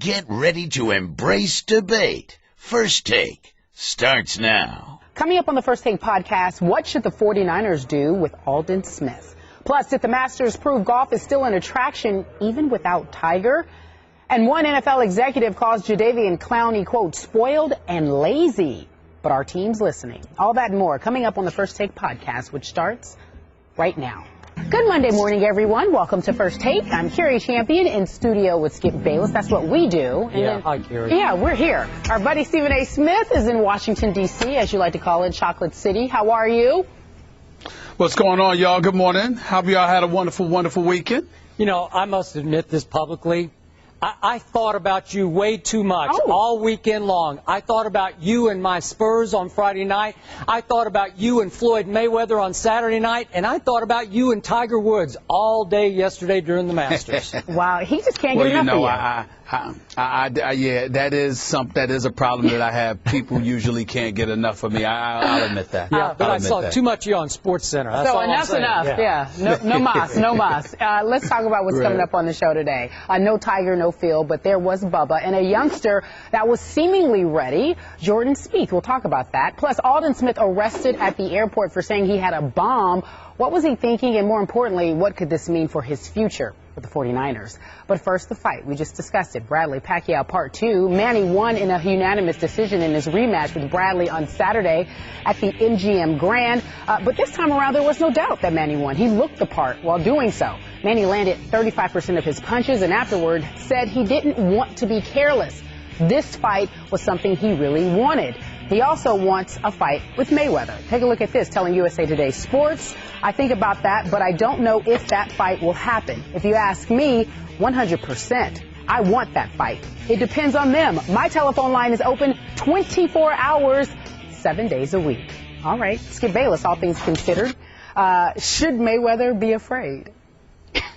Get ready to embrace debate. First Take starts now. Coming up on the First Take podcast, what should the 49ers do with Aldon Smith? Plus, did the Masters prove golf is still an attraction even without Tiger? And one NFL executive calls Jadeveon Clowney, quote, spoiled and lazy. But our team's listening. All that and more coming up on the First Take podcast, which starts right now. Good Monday morning, everyone. Welcome to First Take. I'm Carrie Champion in studio with Skip Bayless. That's what we do. And hi, Carrie. Yeah, we're here. Our buddy Stephen A. Smith is in Washington, D.C., as you like to call it, Chocolate City. How are you? What's going on, y'all? Good morning. Hope y'all had a wonderful, wonderful weekend. You know, I must admit this publicly. I thought about you way too much all weekend long. I thought about you and my Spurs on Friday night. I thought about you and Floyd Mayweather on Saturday night. And I thought about you and Tiger Woods all day yesterday during the Masters. Wow, he just can't get enough of you. Yeah, that is a problem that I have. People usually can't get enough of me. I'll admit that. Yeah, but I saw too much of you on Sports Center. That's all enough's I'm saying. enough. Yeah. No mas, no mas. Let's talk about what's coming up on the show today. No Tiger, no Phil, but there was Bubba and a youngster that was seemingly ready, Jordan Spieth. We'll talk about that. Plus, Aldon Smith arrested at the airport for saying he had a bomb. What was he thinking? And more importantly, what could this mean for his future with the 49ers? But first, the fight. We just discussed it. Bradley Pacquiao Part 2. Manny won in a unanimous decision in his rematch with Bradley on Saturday at the MGM Grand. But this time around, there was no doubt that Manny won. He looked the part while doing so. Manny landed 35% of his punches and afterward said he didn't want to be careless. This fight was something he really wanted. He also wants a fight with Mayweather. Take a look at this, telling USA Today Sports. I think about that, but I don't know if that fight will happen. If you ask me, 100%. I want that fight. It depends on them. My telephone line is open 24 hours, 7 days a week. All right, Skip Bayless, all things considered. Should Mayweather be afraid?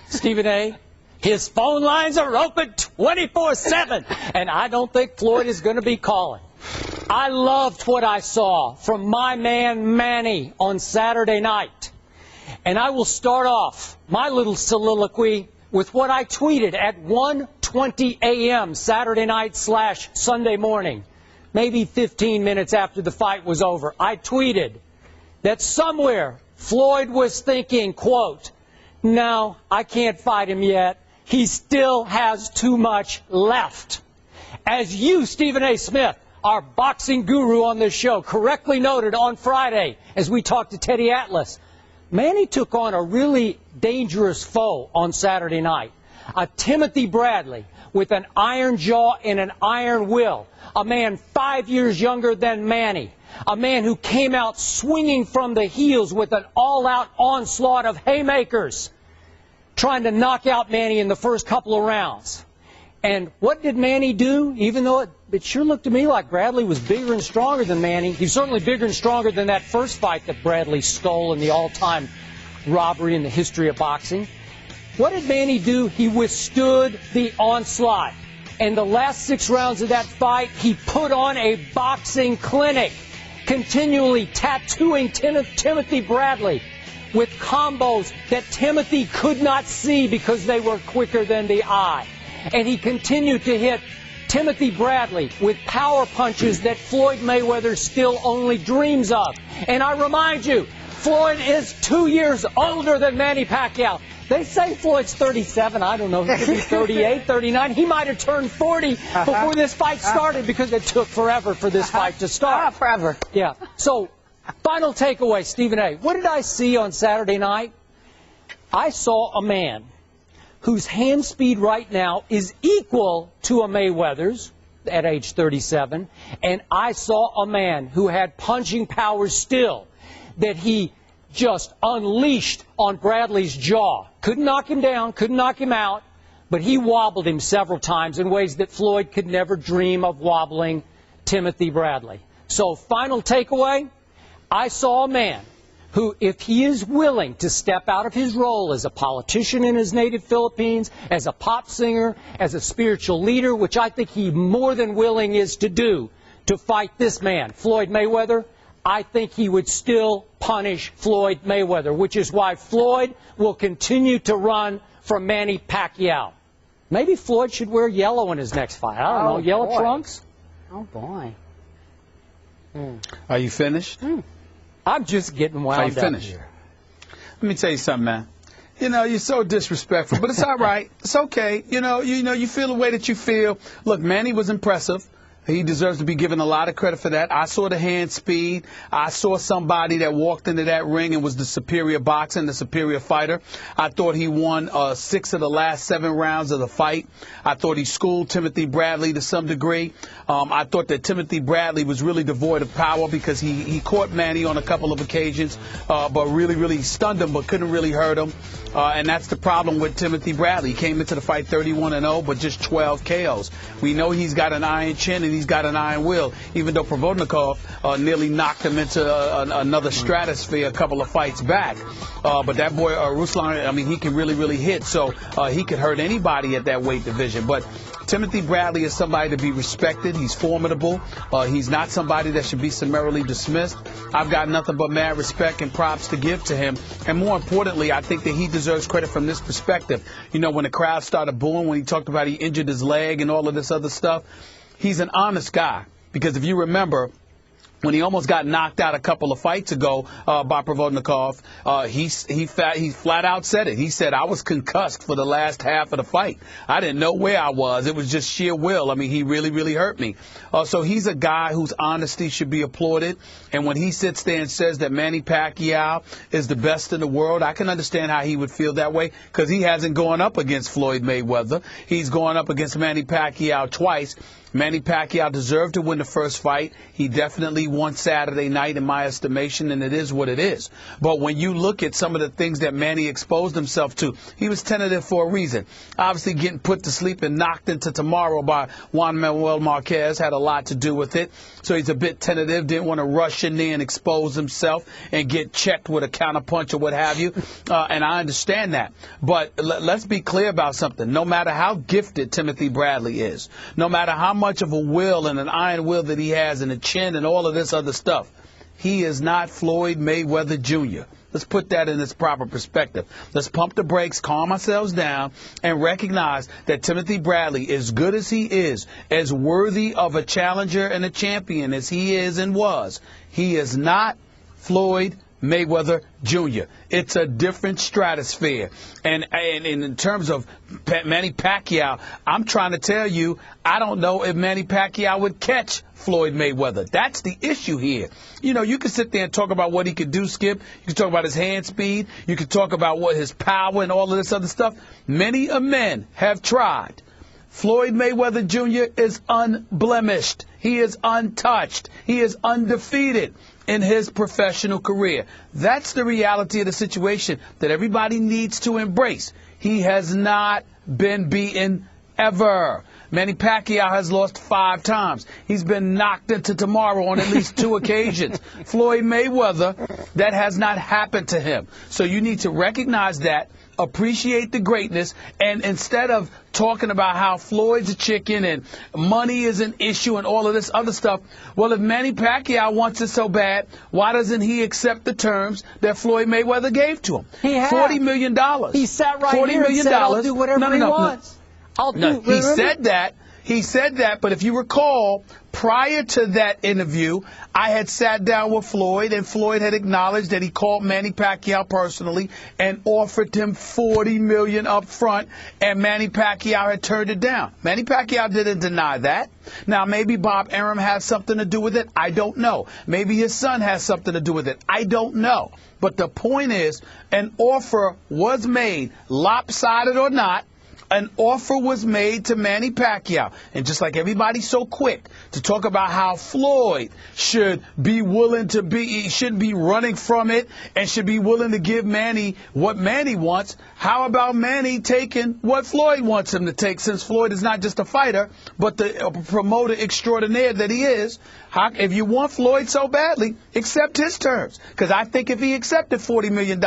Stephen A., his phone lines are open 24/7, and I don't think Floyd is going to be calling. I loved what I saw from my man Manny on Saturday night. And I will start off my little soliloquy with what I tweeted at 1:20 a.m. Saturday night / Sunday morning, maybe 15 minutes after the fight was over. I tweeted that somewhere Floyd was thinking, quote, no, I can't fight him yet. He still has too much left. As you, Stephen A. Smith, our boxing guru on this show, correctly noted on Friday as we talked to Teddy Atlas, Manny took on a really dangerous foe on Saturday night. A Timothy Bradley with an iron jaw and an iron will. A man 5 years younger than Manny. A man who came out swinging from the heels with an all-out onslaught of haymakers, trying to knock out Manny in the first couple of rounds. And what did Manny do? Even though it sure looked to me like Bradley was bigger and stronger than Manny. He was certainly bigger and stronger than that first fight that Bradley stole in the all-time robbery in the history of boxing. What did Manny do? He withstood the onslaught. And the last 6 rounds of that fight, he put on a boxing clinic, continually tattooing Timothy Bradley with combos that Timothy could not see because they were quicker than the eye. And he continued to hit Timothy Bradley with power punches that Floyd Mayweather still only dreams of. And I remind you, Floyd is 2 years older than Manny Pacquiao. They say Floyd's 37. I don't know. He could be 38, 39. He might have turned 40 before this fight started because it took forever for this fight to start. Forever. Yeah. So, final takeaway, Stephen A. What did I see on Saturday night? I saw a man whose hand speed right now is equal to a Mayweather's at age 37, and I saw a man who had punching power still that he just unleashed on Bradley's jaw. Couldn't knock him down, couldn't knock him out, but he wobbled him several times in ways that Floyd could never dream of wobbling Timothy Bradley. So, final takeaway, I saw a man who, if he is willing to step out of his role as a politician in his native Philippines, as a pop singer, as a spiritual leader, which I think he more than willing is to do, to fight this man, Floyd Mayweather, I think he would still punish Floyd Mayweather, which is why Floyd will continue to run from Manny Pacquiao. Maybe Floyd should wear yellow in his next fight. I don't know. Yellow boy. trunks? Oh, boy. Are you finished? I'm just getting wound Are you finished? up here. Let me tell you something, man. You know, you're so disrespectful, but it's all right. It's okay. You feel the way that you feel. Look, Manny was impressive. He deserves to be given a lot of credit for that. I saw the hand speed. I saw somebody that walked into that ring and was the superior boxer and the superior fighter. I thought he won 6 of the last 7 rounds of the fight. I thought he schooled Timothy Bradley to some degree. I thought that Timothy Bradley was really devoid of power because he caught Manny on a couple of occasions, but really stunned him but couldn't really hurt him. And that's the problem with Timothy Bradley. He came into the fight 31-0, but just 12 KOs. We know he's got an iron chin and he's got an iron will, even though Provodnikov nearly knocked him into another stratosphere a couple of fights back. But that boy, Ruslan, I mean, he can really hit, so he could hurt anybody at that weight division. But Timothy Bradley is somebody to be respected. He's formidable. He's not somebody that should be summarily dismissed. I've got nothing but mad respect and props to give to him. And more importantly, I think that he deserves credit from this perspective. You know, when the crowd started booing, when he talked about he injured his leg and all of this other stuff, he's an honest guy. Because if you remember, when he almost got knocked out a couple of fights ago by Provodnikov, he flat out said it. He said, I was concussed for the last half of the fight. I didn't know where I was. It was just sheer will. I mean, he really hurt me. So he's a guy whose honesty should be applauded. And when he sits there and says that Manny Pacquiao is the best in the world, I can understand how he would feel that way because he hasn't gone up against Floyd Mayweather. He's gone up against Manny Pacquiao twice. Manny Pacquiao deserved to win the first fight. He definitely won Saturday night in my estimation, and it is what it is. But when you look at some of the things that Manny exposed himself to, he was tentative for a reason. Obviously, getting put to sleep and knocked into tomorrow by Juan Manuel Marquez had a lot to do with it. So he's a bit tentative, didn't want to rush in there and expose himself and get checked with a counterpunch or what have you. And I understand that. But let's be clear about something. No matter how gifted Timothy Bradley is, no matter how much of a will and an iron will that he has and a chin and all of this other stuff, he is not Floyd Mayweather Jr. Let's put that in its proper perspective. Let's pump the brakes, calm ourselves down, and recognize that Timothy Bradley, as good as he is, as worthy of a challenger and a champion as he is and was, he is not Floyd Mayweather Jr. It's a different stratosphere. And in terms of Manny Pacquiao, I'm trying to tell you, I don't know if Manny Pacquiao would catch Floyd Mayweather. That's the issue here. You know, you can sit there and talk about what he could do, Skip. You can talk about his hand speed. You can talk about what his power and all of this other stuff. Many a men have tried. Floyd Mayweather Jr. is unblemished. He is untouched. He is undefeated in his professional career. That's the reality of the situation that everybody needs to embrace. He has not been beaten ever. Manny Pacquiao has lost 5 times. He's been knocked into tomorrow on at least 2 occasions. Floyd Mayweather, that has not happened to him. So you need to recognize that, appreciate the greatness, and instead of talking about how Floyd's a chicken and money is an issue and all of this other stuff, well, if Manny Pacquiao wants it so bad, why doesn't he accept the terms that Floyd Mayweather gave to him? He has. $40 million. He sat right here and said, I'll do whatever he wants. He said that. He said that, but if you recall, prior to that interview, I had sat down with Floyd, and Floyd had acknowledged that he called Manny Pacquiao personally and offered him $40 million up front, and Manny Pacquiao had turned it down. Manny Pacquiao didn't deny that. Now, maybe Bob Arum has something to do with it. I don't know. Maybe his son has something to do with it. I don't know. But the point is, an offer was made, lopsided or not. An offer was made to Manny Pacquiao. And just like everybody's so quick to talk about how Floyd should be willing to be, shouldn't be running from it and should be willing to give Manny what Manny wants, how about Manny taking what Floyd wants him to take, since Floyd is not just a fighter, but the promoter extraordinaire that he is? If you want Floyd so badly, accept his terms. Because I think if he accepted $40 million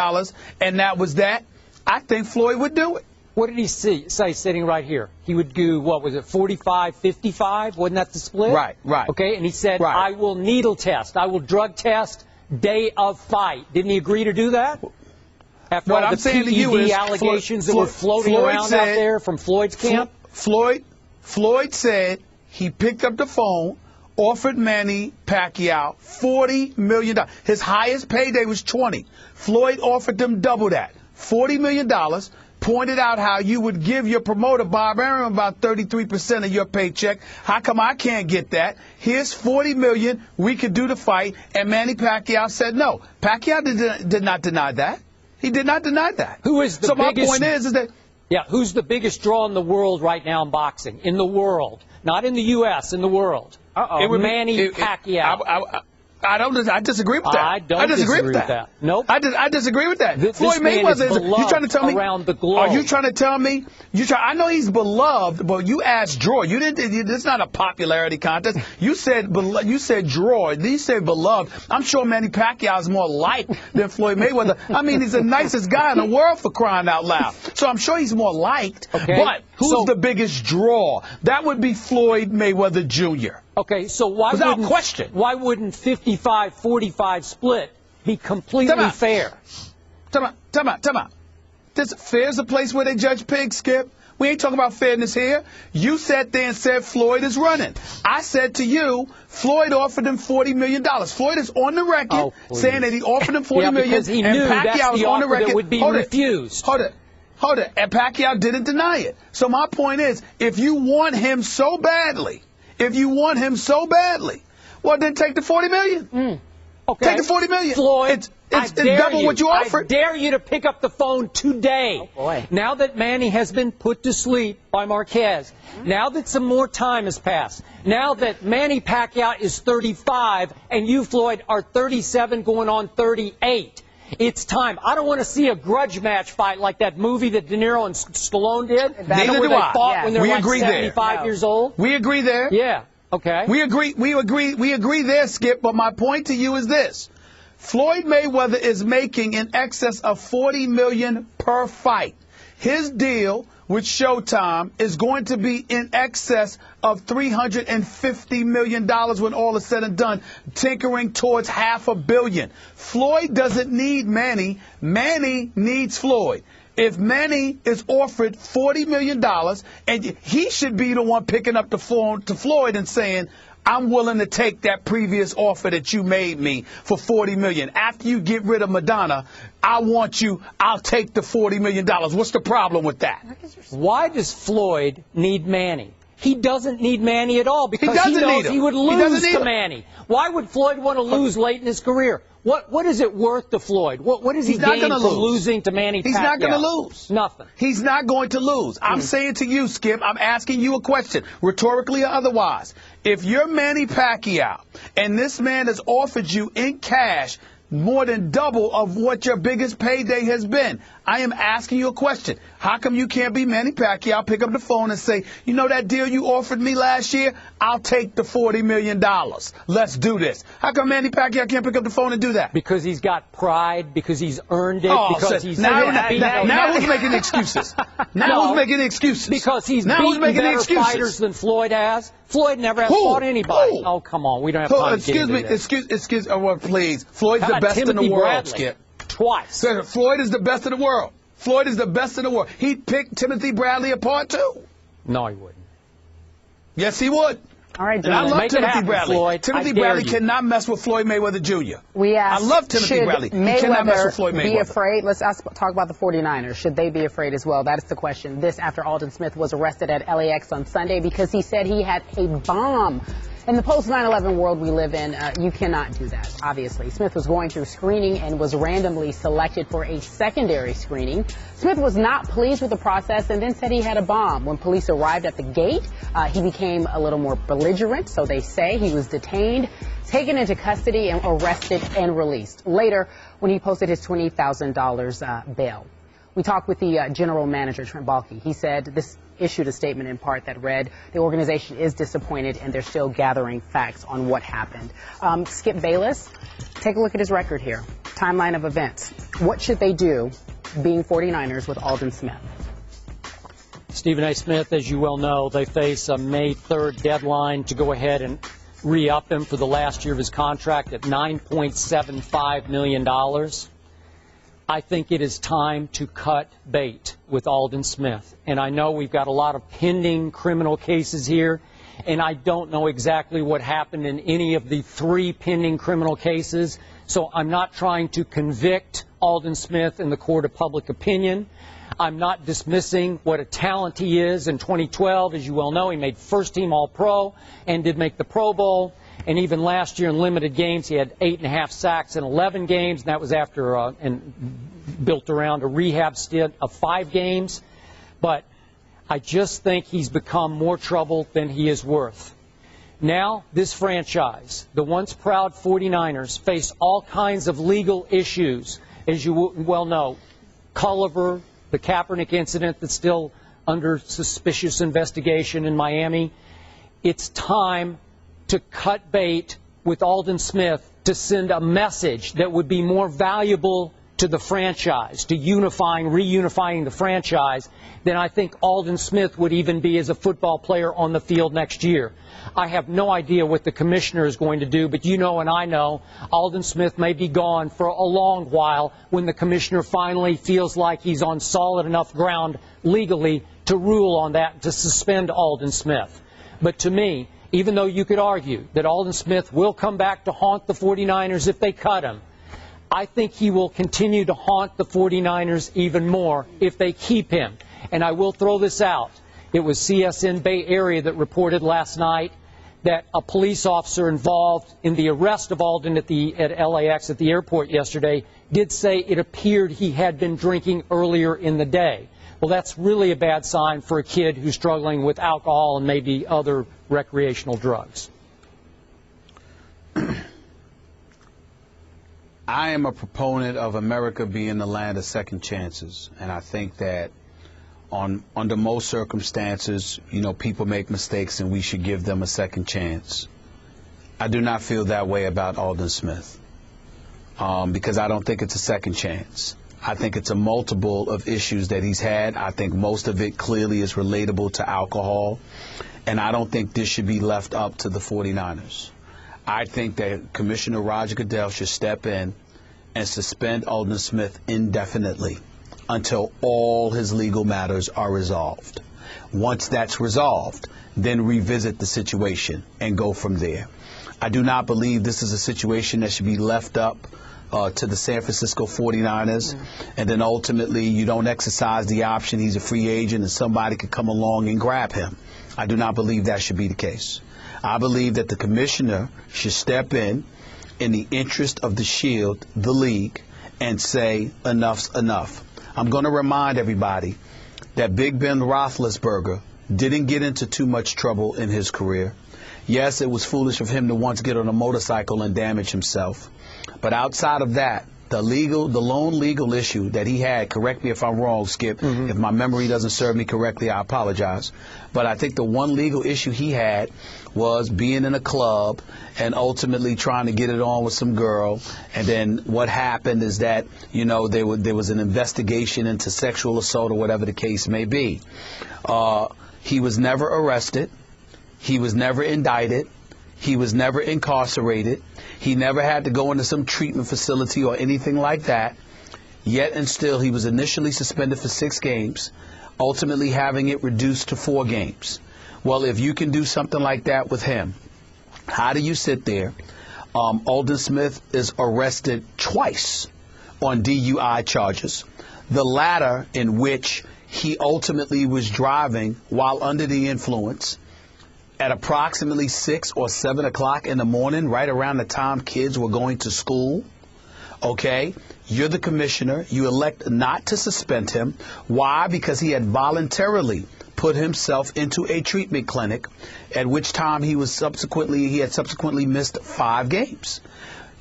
and that was that, I think Floyd would do it. What did he say sitting right here? He would do, what was it, 45-55? Wasn't that the split? Right. Okay, and he said, right. I will needle test. I will drug test day of fight. Didn't he agree to do that? After what all I'm the saying PED to you is allegations that were floating around out there from Floyd's camp? Floyd said he picked up the phone, offered Manny Pacquiao $40 million. His highest payday was $20. Floyd offered them double that, $40 million, pointed out how you would give your promoter, Bob Arum, about 33% of your paycheck. How come I can't get that? Here's $40 million. We could do the fight. And Manny Pacquiao said no. Pacquiao did not deny that. He did not deny that. Who is the so biggest, my point is that... Yeah, who's the biggest draw in the world right now in boxing? In the world. Not in the U.S., in the world. It would Manny Pacquiao. I disagree with that. I disagree with that. Nope. I disagree with that. Floyd Mayweather is beloved, you trying to tell me around the globe. Are you trying to tell me? I know he's beloved, but you asked draw. You didn't. This is not a popularity contest. You said draw. You said beloved. I'm sure Manny Pacquiao is more liked than Floyd Mayweather. I mean, he's the nicest guy in the world, for crying out loud. So I'm sure he's more liked. Okay. But who's the biggest draw? That would be Floyd Mayweather Jr. Okay, so why wouldn't 55-45 split be completely fair? Time out. Fair's a place where they judge pigs, Skip. We ain't talking about fairness here. You sat there and said Floyd is running. I said to you, Floyd offered him $40 million. Floyd is on the record saying that he offered him $40 million, because he knew that's the offer that would be refused. Hold it. And Pacquiao didn't deny it. So my point is, if you want him so badly, well, then take the $40 million. Okay. Take the $40 million. Floyd, it's double what you offered. I dare you to pick up the phone today. Oh, boy. Now that Manny has been put to sleep by Marquez, now that some more time has passed, now that Manny Pacquiao is 35 and you, Floyd, are 37 going on 38, it's time. I don't want to see a grudge match fight like that movie that De Niro and Stallone did. Neither where do they I. fought when they were We like agree 75 there. years old. We agree there. Yeah. Okay. We agree there, Skip, but my point to you is this. Floyd Mayweather is making in excess of $40 million per fight. His deal with Showtime is going to be in excess of $350 million when all is said and done, tinkering towards $500 million. Floyd doesn't need Manny. Manny needs Floyd. If Manny is offered $40 million, and he should be the one picking up the phone to Floyd and saying, I'm willing to take that previous offer that you made me for $40 million. After you get rid of Madonna, I'll take the $40 million. What's the problem with that? Why does Floyd need Manny? He doesn't need Manny at all because he knows he would lose to Manny. Why would Floyd want to lose late in his career? What is it worth to Floyd? What is he gain from losing to Manny Pacquiao? He's not going to lose. Nothing. He's not going to lose. I'm saying to you, Skip, I'm asking you a question, rhetorically or otherwise. If you're Manny Pacquiao and this man has offered you in cash more than double of what your biggest payday has been, I am asking you a question. How come you can't be Manny Pacquiao, pick up the phone and say, you know that deal you offered me last year? I'll take the $40 million. Let's do this. How come Manny Pacquiao can't pick up the phone and do that? Because he's got pride, because he's earned it, because he's now who's making excuses? Who's making excuses? Because he's beaten better fighters than Floyd has. Floyd never has fought anybody. Oh, come on. We don't have time to get into this. Excuse me, please. Floyd's the best in the world, Skip. Twice. Floyd is the best in the world. Floyd is the best in the world. He'd pick Timothy Bradley apart, too. No, he wouldn't. Yes, he would. All right, and I love Timothy Bradley. Floyd. Timothy Bradley cannot mess with Floyd Mayweather Jr. I love Timothy Bradley. He cannot mess with Floyd Mayweather. Be afraid? Let's talk about the 49ers. Should they be afraid as well? That is the question. This after Aldon Smith was arrested at LAX on Sunday because he said he had a bomb. In the post-9/11 world we live in, you cannot do that, obviously. Smith was going through screening and was randomly selected for a secondary screening. Smith was not pleased with the process and then said he had a bomb. When police arrived at the gate, he became a little more belligerent, so they say. He was detained, taken into custody, and arrested and released. Later, when he posted his $20,000 bail. We talked with the general manager, Trent Baalke. He said this issued a statement in part that read, the organization is disappointed and they're still gathering facts on what happened. Skip Bayless, take a look at his record here. Timeline of events. What should they do being 49ers with Aldon Smith? Stephen A. Smith, as you well know, they face a May 3rd deadline to go ahead and re-up him for the last year of his contract at $9.75 million. I think it is time to cut bait with Aldon Smith. And I know we've got a lot of pending criminal cases here, and I don't know exactly what happened in any of the 3 pending criminal cases. So I'm not trying to convict Aldon Smith in the court of public opinion. I'm not dismissing what a talent he is. In 2012, as you well know, he made first-team All-Pro and did make the Pro Bowl. And even last year in limited games, he had 8.5 sacks in 11 games. And that was after and built around a rehab stint of 5 games. But I just think he's become more trouble than he is worth. Now, this franchise, the once proud 49ers, face all kinds of legal issues. As you well know, Culliver, the Kaepernick incident that's still under suspicious investigation in Miami. It's time to cut bait with Aldon Smith to send a message that would be more valuable to the franchise, to reunifying the franchise, than I think Aldon Smith would even be as a football player on the field next year. I have no idea what the commissioner is going to do, but you know and I know Aldon Smith may be gone for a long while when the commissioner finally feels like he's on solid enough ground legally to rule on that, to suspend Aldon Smith. But to me, even though you could argue that Aldon Smith will come back to haunt the 49ers if they cut him, I think he will continue to haunt the 49ers even more if they keep him. And I will throw this out. It was CSN Bay Area that reported last night that a police officer involved in the arrest of Aldon at LAX at the airport yesterday did say it appeared he had been drinking earlier in the day. Well, that's really a bad sign for a kid who's struggling with alcohol and maybe other recreational drugs. I am a proponent of America being the land of second chances, and I think that under most circumstances, people make mistakes and we should give them a second chance. I do not feel that way about Aldon Smith because I don't think it's a second chance. I think it's a multiple of issues that he's had. I think most of it clearly is relatable to alcohol, and I don't think this should be left up to the 49ers. I think that Commissioner Roger Goodell should step in and suspend Aldon Smith indefinitely until all his legal matters are resolved. Once that's resolved, then revisit the situation and go from there. I do not believe this is a situation that should be left up to the San Francisco 49ers, and then ultimately you don't exercise the option, he's a free agent, and somebody could come along and grab him. I do not believe that should be the case. I believe that the commissioner should step in the interest of the Shield, the league, and say enough's enough. I'm going to remind everybody that Big Ben Roethlisberger didn't get into too much trouble in his career. Yes, it was foolish of him to once get on a motorcycle and damage himself. But outside of that, the lone legal issue that he had, correct me if I'm wrong, Skip, if my memory doesn't serve me correctly, I apologize. But I think the one legal issue he had was being in a club and ultimately trying to get it on with some girl. And then what happened is that, there was an investigation into sexual assault or whatever the case may be. He was never arrested. He was never indicted. He was never incarcerated. He never had to go into some treatment facility or anything like that. Yet and still, he was initially suspended for 6 games, ultimately having it reduced to 4 games. Well, if you can do something like that with him, how do you sit there? Aldon Smith is arrested twice on DUI charges. The latter in which he ultimately was driving while under the influence at approximately 6 or 7 o'clock in the morning, right around the time kids were going to school. Okay, you're the commissioner. You elect not to suspend him. Why? Because he had voluntarily put himself into a treatment clinic, at which time he had subsequently missed 5 games.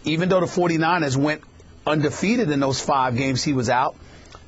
Even though the 49ers went undefeated in those 5 games he was out,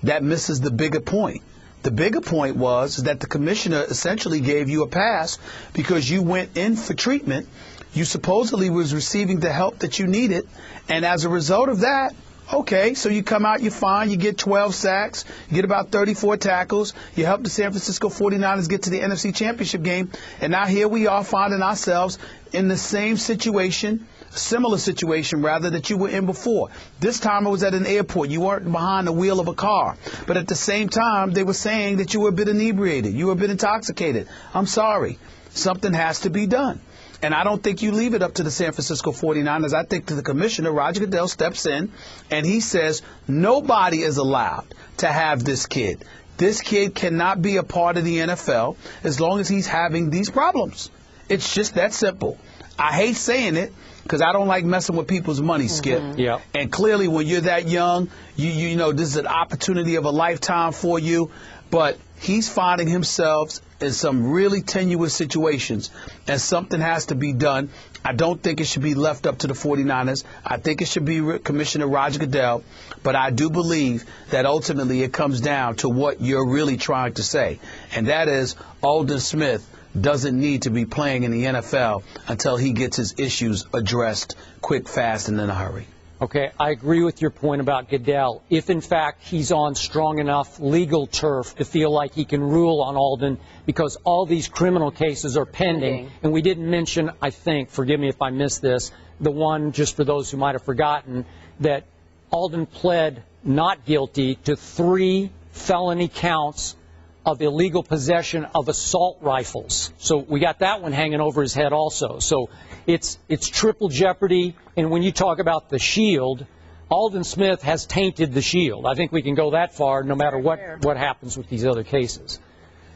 that misses the bigger point. The bigger point was that the commissioner essentially gave you a pass because you went in for treatment. You supposedly was receiving the help that you needed. And as a result of that, okay, so you come out, you're fine, you get 12 sacks, you get about 34 tackles, you help the San Francisco 49ers get to the NFC Championship game, and now here we are finding ourselves in the same situation similar situation, rather, that you were in before. This time it was at an airport. You weren't behind the wheel of a car. But at the same time, they were saying that you were a bit inebriated. You were a bit intoxicated. I'm sorry. Something has to be done. And I don't think you leave it up to the San Francisco 49ers. I think the commissioner, Roger Goodell, steps in and he says nobody is allowed to have this kid. This kid cannot be a part of the NFL as long as he's having these problems. It's just that simple. I hate saying it because I don't like messing with people's money, Skip. Yeah. And clearly when you're that young, you know this is an opportunity of a lifetime for you. But he's finding himself in some really tenuous situations, and something has to be done. I don't think it should be left up to the 49ers. I think it should be Commissioner Roger Goodell. But I do believe that ultimately it comes down to what you're really trying to say, and that is Aldon Smith doesn't need to be playing in the NFL until he gets his issues addressed quick, fast, and in a hurry. Okay, I agree with your point about Goodell. If, in fact, he's on strong enough legal turf to feel like he can rule on Aldon, because all these criminal cases are pending. And we didn't mention, I think, forgive me if I missed this, the one, just for those who might have forgotten, that Aldon pled not guilty to 3 felony counts of illegal possession of assault rifles. So we got that one hanging over his head also. So it's triple jeopardy. And when you talk about the shield, Aldon Smith has tainted the shield. I think we can go that far no matter what happens with these other cases.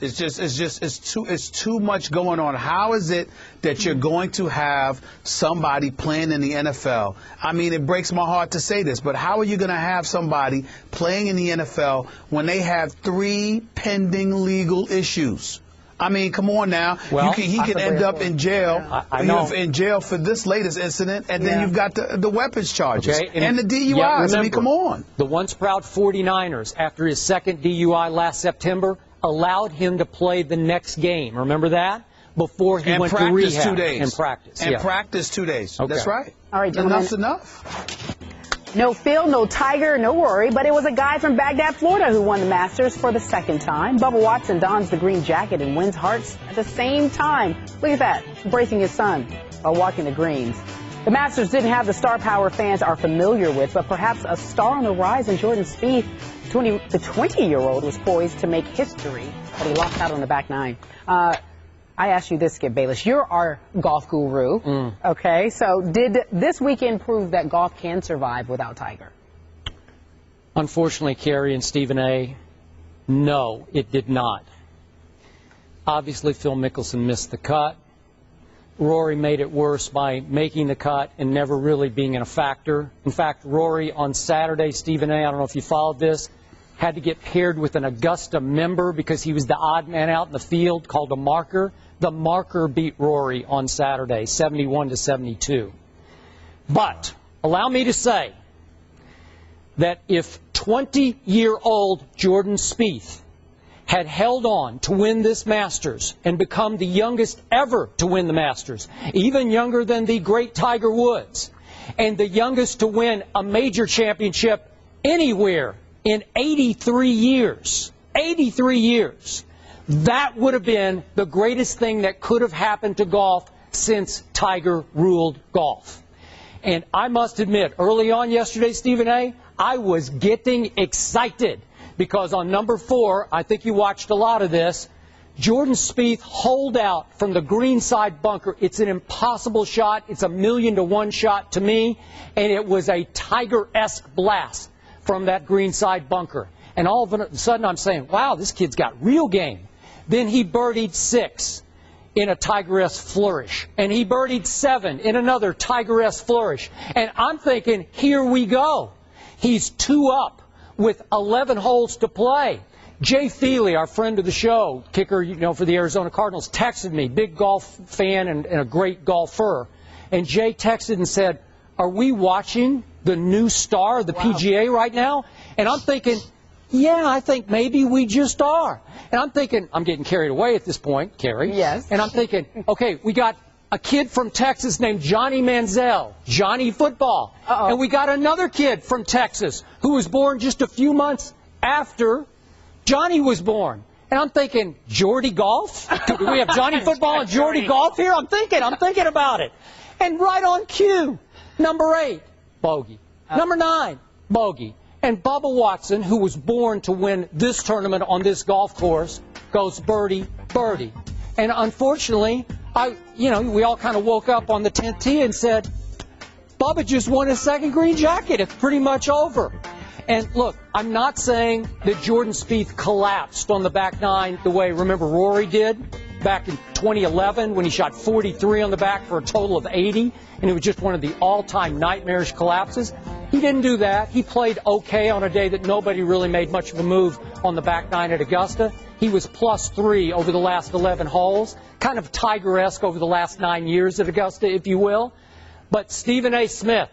It's too much going on. How is it that you're going to have somebody playing in the NFL? I mean, it breaks my heart to say this, but how are you going to have somebody playing in the NFL when they have 3 pending legal issues? I mean, come on now. Well, he can end up in jail. I know. In jail for this latest incident, and then you've got the weapons charges and the DUIs. Yeah, remember, I mean, come on. The once proud 49ers, after his second DUI last September, allowed him to play the next game. Remember that? Before he went to rehab. 2 days. And practice. And practice 2 days. Okay. That's right. All right, gentlemen. Enough's enough. No Phil, no Tiger, no worry, but it was a guy from Baghdad, Florida who won the Masters for the 2nd time. Bubba Watson dons the green jacket and wins hearts at the same time. Look at that, embracing his son while walking the greens. The Masters didn't have the star power fans are familiar with, but perhaps a star on the rise in Jordan Spieth. The 20-year-old was poised to make history, but he lost out on the back 9. I asked you this, Skip Bayless. You're our golf guru. Okay, so did this weekend prove that golf can survive without Tiger? Unfortunately, Kerry and Stephen A., no, it did not. Obviously, Phil Mickelson missed the cut. Rory made it worse by making the cut and never really being a factor. In fact, Rory on Saturday, Stephen A., I don't know if you followed this, had to get paired with an Augusta member because he was the odd man out in the field, called a marker. The marker beat Rory on Saturday, 71-72. But allow me to say that if 20-year-old Jordan Spieth had held on to win this Masters and become the youngest ever to win the Masters, even younger than the great Tiger Woods, and the youngest to win a major championship anywhere in 83 years, that would have been the greatest thing that could have happened to golf since Tiger ruled golf. And I must admit, early on yesterday, Stephen A., I was getting excited because on number 4, I think you watched a lot of this, Jordan Spieth holed out from the greenside bunker. It's an impossible shot. It's a 1,000,000-to-1 shot to me, and it was a Tiger-esque blast from that greenside bunker. And all of a sudden I'm saying, wow, this kid's got real game. Then he birdied 6 in a Tiger-esque flourish. And he birdied 7 in another Tiger-esque flourish. And I'm thinking, here we go. He's 2 up with 11 holes to play. Jay Feely, our friend of the show, kicker, for the Arizona Cardinals, texted me, big golf fan and a great golfer. And Jay texted and said, are we watching the new star of the PGA right now? And I'm thinking, yeah, I think maybe we just are. And I'm thinking, I'm getting carried away at this point, Carrie. Yes. And I'm thinking, okay, we got a kid from Texas named Johnny Manziel, Johnny Football. And we got another kid from Texas who was born just a few months after Johnny was born. And I'm thinking, Jordy Golf? Do we have Johnny Football and Jordy Golf here? I'm thinking about it. And right on cue, number 8, bogey. Number 9, bogey. And Bubba Watson, who was born to win this tournament on this golf course, goes birdie, birdie. And unfortunately, we all kind of woke up on the 10th tee and said, Bubba just won his second green jacket. It's pretty much over. And look, I'm not saying that Jordan Spieth collapsed on the back nine the way, remember, Rory did back in 2011 when he shot 43 on the back for a total of 80, and it was just one of the all-time nightmarish collapses. He didn't do that. He played okay on a day that nobody really made much of a move on the back nine at Augusta. He was +3 over the last 11 holes, kind of Tiger-esque over the last 9 years at Augusta, if you will. But Stephen A. Smith,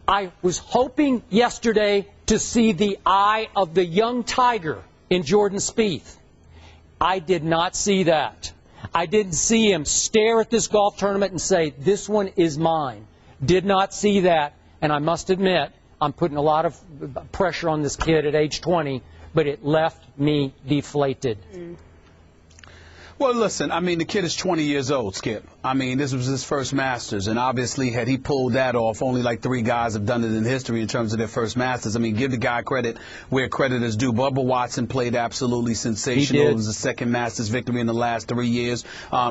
I was hoping yesterday to see the eye of the young Tiger in Jordan Spieth. I did not see that. I didn't see him stare at this golf tournament and say, this one is mine. Did not see that. And I must admit, I'm putting a lot of pressure on this kid at age 20, but it left me deflated. Well, listen, I mean, the kid is 20 years old, Skip. I mean, this was his first Masters, and obviously, had he pulled that off, only like 3 guys have done it in history in terms of their first Masters. I mean, give the guy credit where credit is due. Bubba Watson played absolutely sensational. It was the second Masters victory in the last 3 years.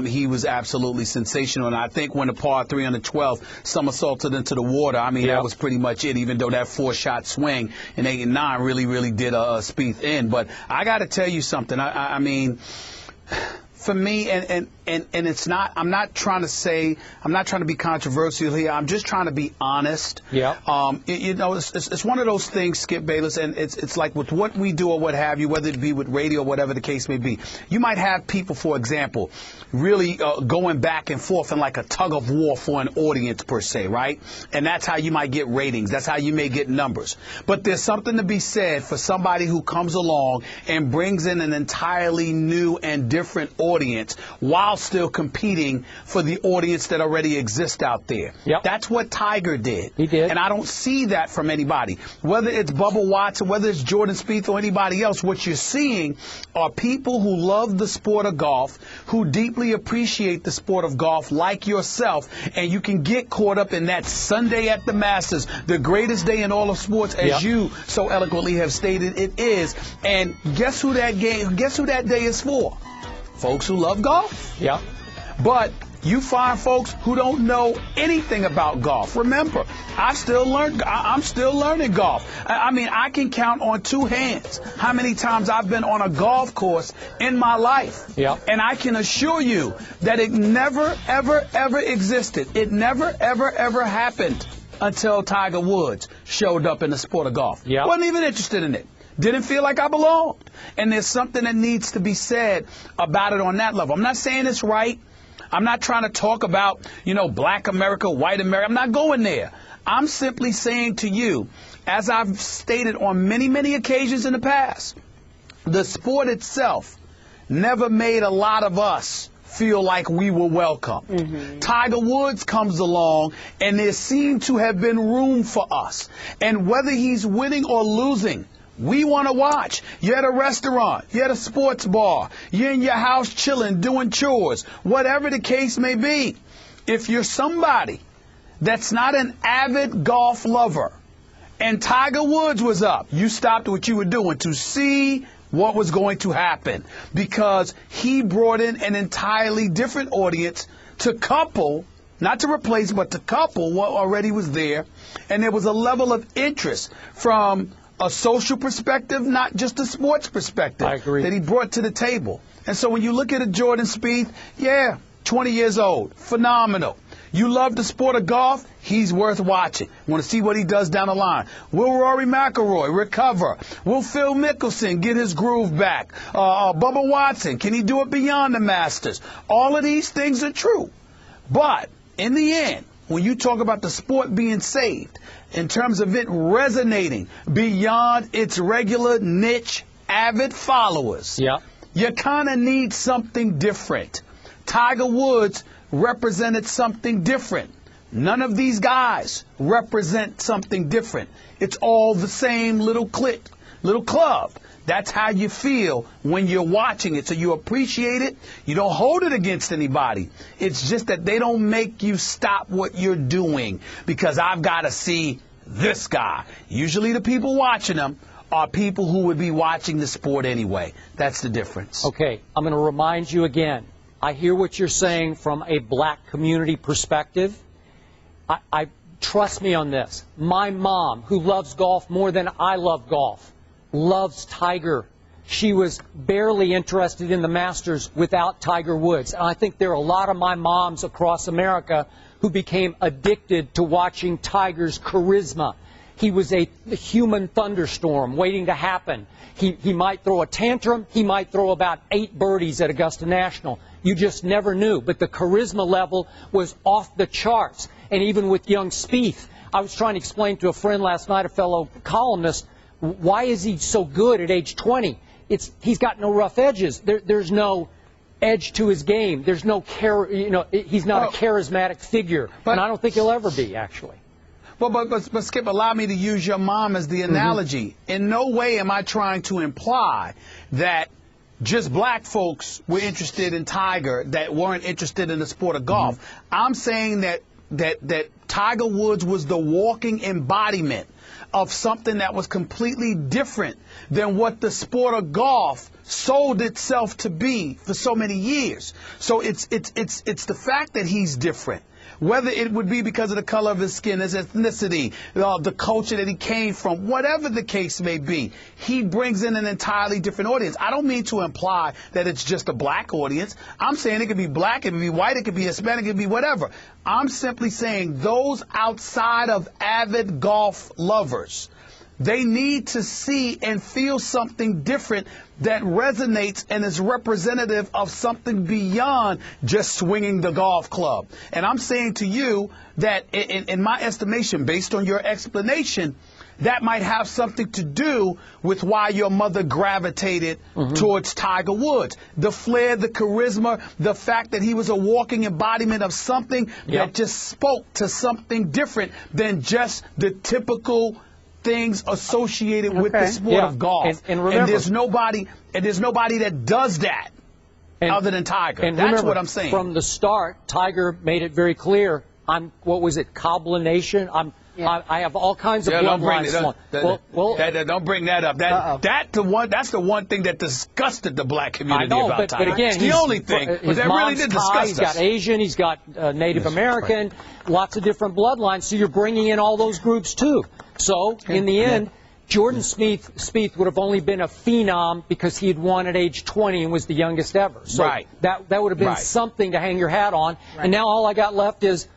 He was absolutely sensational, and I think when the par 3 on the 12th somersaulted into the water, I mean, that was pretty much it, even though that 4-shot swing in 8 and 9 really did Spieth in. But I got to tell you something. I mean, for me, and it's not, I'm not trying to be controversial here. I'm just trying to be honest. Yeah. It's one of those things, Skip Bayless, and it's like with what we do or what have you, whether it be with radio or whatever the case may be. You might have people, for example, really going back and forth in like a tug of war for an audience per se, right? And that's how you might get ratings. That's how you may get numbers. But there's something to be said for somebody who comes along and brings in an entirely new and different audience while still competing for the audience that already exists out there. Yep. That's what Tiger did. He did. And I don't see that from anybody. Whether it's Bubba Watson, whether it's Jordan Spieth or anybody else, what you're seeing are people who love the sport of golf, who deeply appreciate the sport of golf like yourself, and you can get caught up in that Sunday at the Masters, the greatest day in all of sports, as you so eloquently have stated it is. And guess who that day is for? Folks who love golf. Yeah. But you find folks who don't know anything about golf. Remember, I'm still learning golf. I mean, I can count on 2 hands how many times I've been on a golf course in my life. Yeah. And I can assure you that it never, ever, ever existed. It never, ever, ever happened until Tiger Woods showed up in the sport of golf. Yeah. Wasn't even interested in it. Didn't feel like I belonged. And there's something that needs to be said about it on that level. I'm not saying it's right. I'm not trying to talk about, black America, white America. I'm not going there. I'm simply saying to you, as I've stated on many, many occasions in the past, the sport itself never made a lot of us feel like we were welcome. Mm-hmm. Tiger Woods comes along, and there seemed to have been room for us. And whether he's winning or losing, we want to watch. You're at a restaurant. You're at a sports bar. You're in your house chilling, doing chores. Whatever the case may be. If you're somebody that's not an avid golf lover and Tiger Woods was up, you stopped what you were doing to see what was going to happen, because he brought in an entirely different audience to couple, not to replace, but to couple what already was there. And there was a level of interest from a social perspective, not just a sports perspective. I agree. That he brought to the table. And so when you look at a Jordan Spieth, 20 years old, phenomenal. You love the sport of golf, he's worth watching. Want to see what he does down the line. Will Rory McIlroy recover? Will Phil Mickelson get his groove back? Bubba Watson, can he do it beyond the Masters? All of these things are true. But in the end, when you talk about the sport being saved, in terms of it resonating beyond its regular niche avid followers, you kind of need something different. Tiger Woods represented something different. None of these guys represent something different. It's all the same little clique little club. That's how you feel when you're watching it. So you appreciate it. You don't hold it against anybody. It's just that they don't make you stop what you're doing because I've got to see this guy. Usually the people watching them are people who would be watching the sport anyway. That's the difference. Okay, I'm going to remind you again. I hear what you're saying from a black community perspective. I trust me on this. My mom, who loves golf more than I love golf, loves Tiger. She was barely interested in the Masters without Tiger Woods. And I think there are a lot of my moms across America who became addicted to watching Tiger's charisma. He was a human thunderstorm waiting to happen. He might throw a tantrum. He might throw about 8 birdies at Augusta National. You just never knew. But the charisma level was off the charts. And even with young Spieth, I was trying to explain to a friend last night, a fellow columnist, why is he so good at age 20? He's got no rough edges. There's no edge to his game. There's no he's not a charismatic figure, and I don't think he'll ever be, actually. But Skip, allow me to use your mom as the analogy. In no way am I trying to imply that just black folks were interested in Tiger that weren't interested in the sport of golf. I'm saying that Tiger Woods was the walking embodiment of something that was completely different than what the sport of golf sold itself to be for so many years. So it's the fact that he's different. Whether it would be because of the color of his skin, his ethnicity, the culture that he came from, whatever the case may be, he brings in an entirely different audience. I don't mean to imply that it's just a black audience. I'm saying it could be black, it could be white, it could be Hispanic, it could be whatever. I'm simply saying those outside of avid golf lovers, they need to see and feel something different that resonates and is representative of something beyond just swinging the golf club. And I'm saying to you that in my estimation, based on your explanation, that might have something to do with why your mother gravitated towards Tiger Woods. The flair, the charisma, the fact that he was a walking embodiment of something that just spoke to something different than just the typical things associated with the sport of golf. And remember, there's nobody that does that other than Tiger. And that's remember, what I'm saying. From the start, Tiger made it very clear. What was it, Cobblination? I have all kinds of bloodlines. Don't bring that up. That's the one thing that disgusted the black community about Tiger. But again, it's the only thing. But that really did disgust us. He's got Asian, he's got Native American, lots of different bloodlines. So you're bringing in all those groups too. So in the end, Jordan Spieth would have only been a phenom because he had won at age 20 and was the youngest ever. So that would have been something to hang your hat on. And now all I got left is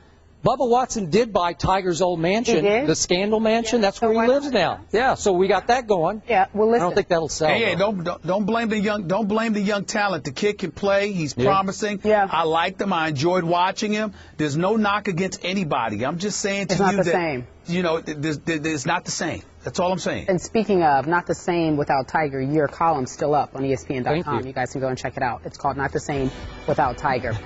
Bubba Watson did buy Tiger's old mansion, the Scandal Mansion. That's where he lives now. Yeah, so we got that going. Yeah, well, listen. I don't think that'll sell. Hey, don't blame the young. Don't blame the young talent. The kid can play. He's promising. Yeah. I liked him. I enjoyed watching him. There's no knock against anybody. I'm just saying to you that you know, it's not the same. That's all I'm saying. And speaking of not the same without Tiger, your column's still up on ESPN.com. You guys can go and check it out. It's called Not the Same Without Tiger.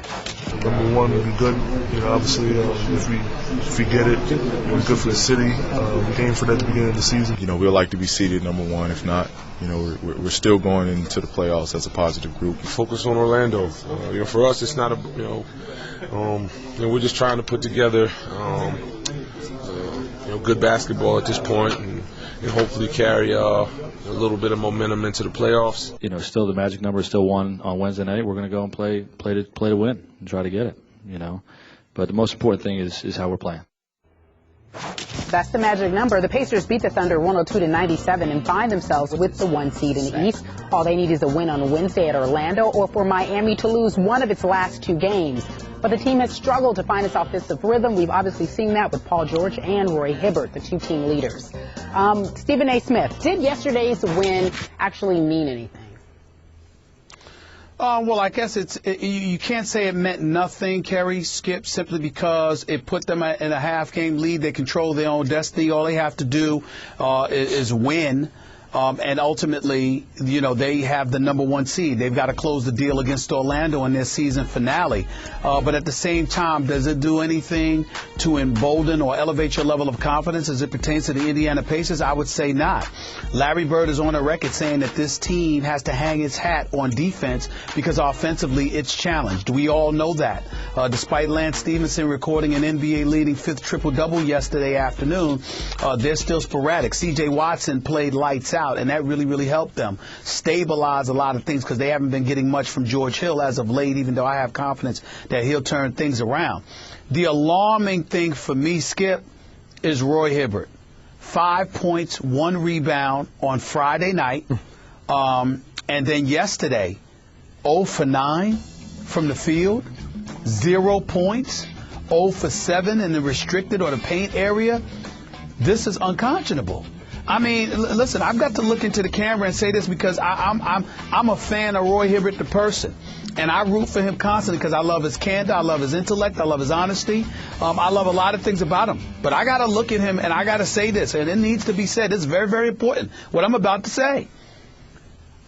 Number one would be good. You know, obviously, if we get it, it'll be good for the city. We aim for that at the beginning of the season. You know, we'd like to be seeded number one. If not, you know, we're still going into the playoffs as a positive group. Focus on Orlando. You know, for us, it's not a we're just trying to put together good basketball at this point, and hopefully carry a little bit of momentum into the playoffs. You know, still the magic number is still 1 on Wednesday night. We're going to go and play to win and try to get it. You know, but the most important thing is how we're playing. That's the magic number. The Pacers beat the Thunder 102-97 and find themselves with the 1 seed in the East. All they need is a win on Wednesday at Orlando or for Miami to lose one of its last 2 games. But the team has struggled to find its offensive rhythm. We've obviously seen that with Paul George and Roy Hibbert, the 2 team leaders. Stephen A. Smith, did yesterday's win actually mean anything? Well, I guess you can't say it meant nothing, Kerry, Skip, simply because it put them in a half-game lead. They control their own destiny. All they have to do is win. And ultimately, they have the #1 seed. They've got to close the deal against Orlando in their season finale. But at the same time, does it do anything to embolden or elevate your level of confidence as it pertains to the Indiana Pacers? I would say not. Larry Bird is on the record saying that this team has to hang its hat on defense because offensively it's challenged. We all know that. Despite Lance Stevenson recording an NBA-leading 5th triple-double yesterday afternoon, they're still sporadic. C.J. Watson played lights out, and that really, really helped them stabilize a lot of things because they haven't been getting much from George Hill as of late, even though I have confidence that he'll turn things around. The alarming thing for me, Skip, is Roy Hibbert. 5 points, 1 rebound on Friday night. And then yesterday, 0 for 9 from the field, 0 points, 0 for 7 in the restricted or the paint area. This is unconscionable. I mean, listen, I've got to look into the camera and say this because I'm a fan of Roy Hibbert, the person. And I root for him constantly because I love his candor, I love his intellect, I love his honesty. I love a lot of things about him. But I got to look at him and I got to say this, and it needs to be said. It's very, very important what I'm about to say.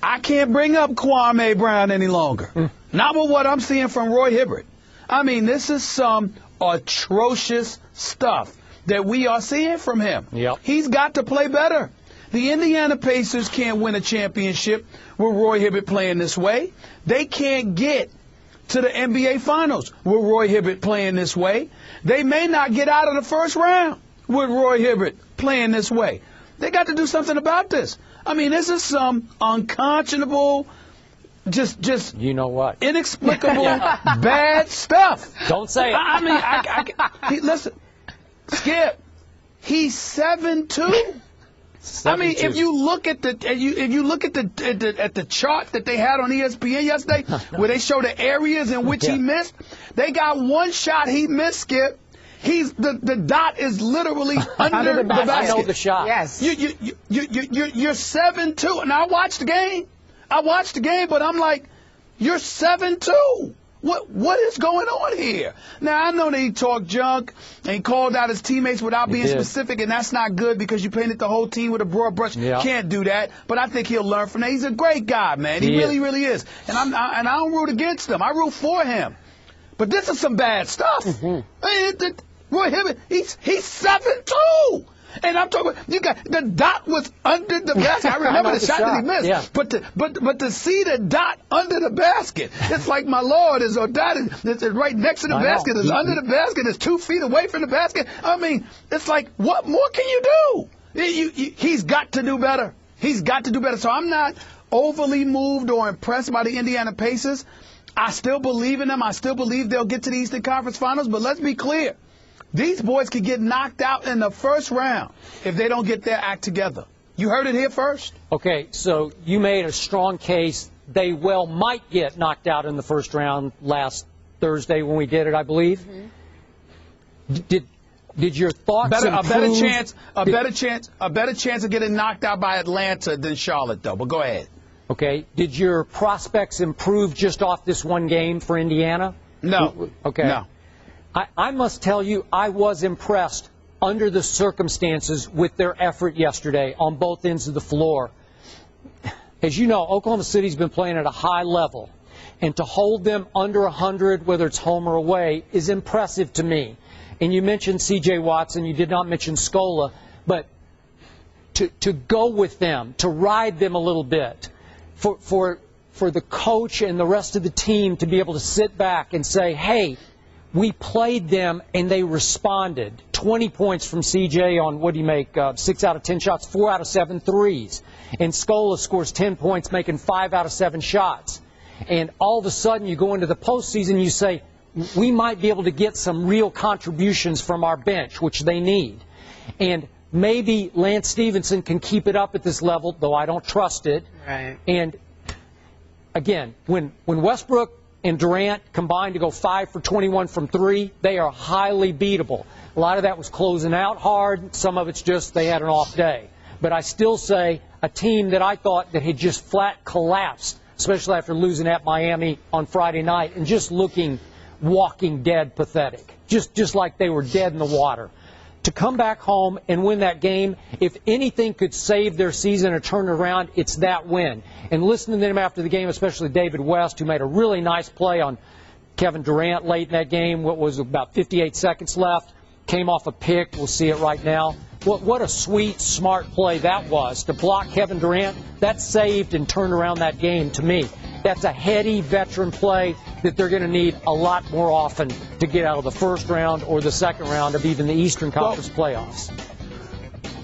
I can't bring up Kwame Brown any longer. Not with what I'm seeing from Roy Hibbert. I mean, this is some atrocious stuff that we are seeing from him. Yep. He's got to play better. The Indiana Pacers can't win a championship with Roy Hibbert playing this way. They can't get to the NBA Finals with Roy Hibbert playing this way. They may not get out of the first round with Roy Hibbert playing this way. They got to do something about this. I mean, this is some unconscionable, just you know what, inexplicable, bad stuff. Don't say it. I mean, listen, Skip, he's 7'2". I mean, if you look at the chart that they had on ESPN yesterday, where they show the areas in which he missed, they got one shot he missed, Skip. The dot is literally under the basket. I know the shot. Yes. You're 7'2". And I watched the game. But I'm like, you're 7'2". What is going on here? Now, I know that he talked junk and he called out his teammates without being specific, and that's not good because you painted the whole team with a broad brush. Yeah. Can't do that. But I think he'll learn from that. He's a great guy, man. He really, really is. And I don't root against him. I root for him. But this is some bad stuff. Roy Hibbert, he's 7'2". And I'm talking about, you got the dot was under the basket. I remember the shot that he missed. Yeah. But to see the dot under the basket, it's like, my Lord, is a dot is right next to the basket, is under the basket, is 2 feet away from the basket. I mean, it's like, what more can you do? He's got to do better. He's got to do better. So I'm not overly moved or impressed by the Indiana Pacers. I still believe in them. I still believe they'll get to the Eastern Conference Finals. But let's be clear. These boys could get knocked out in the first round if they don't get their act together. You heard it here first. Okay, so you made a strong case. They well might get knocked out in the first round last Thursday when we did it, I believe. Did your thoughts a better chance of getting knocked out by Atlanta than Charlotte, though? But go ahead. Okay. Did your prospects improve just off this one game for Indiana? No. Okay. No. I must tell you, I was impressed under the circumstances with their effort yesterday on both ends of the floor. As you know, Oklahoma City's been playing at a high level, and to hold them under 100, whether it's home or away, is impressive to me. And you mentioned C.J. Watson, you did not mention Scola, but to go with them, to ride them a little bit, for the coach and the rest of the team to be able to sit back and say, hey, we played them and they responded. 20 points from C.J. on, what do you make, 6 out of 10 shots, 4 out of 7 threes. And Scola scores 10 points, making 5 out of 7 shots. And all of a sudden you go into the postseason, you say, we might be able to get some real contributions from our bench, which they need. And maybe Lance Stevenson can keep it up at this level, though I don't trust it. Right. And again, when Westbrook and Durant combined to go 5 for 21 from 3, they are highly beatable. A lot of that was closing out hard. Some of it's just they had an off day. But I still say a team that I thought that had just flat collapsed, especially after losing at Miami on Friday night and just looking walking dead pathetic, just like they were dead in the water. to come back home and win that game. If anything could save their season or turn it around, it's that win. And listening to them after the game, especially David West, who made a really nice play on Kevin Durant late in that game, what was about 58 seconds left, came off a pick. We'll see it right now. What a sweet, smart play that was to block Kevin Durant. That saved and turned around that game to me. That's a heady veteran play that they're going to need a lot more often to get out of the first round or the second round of even the Eastern Conference playoffs.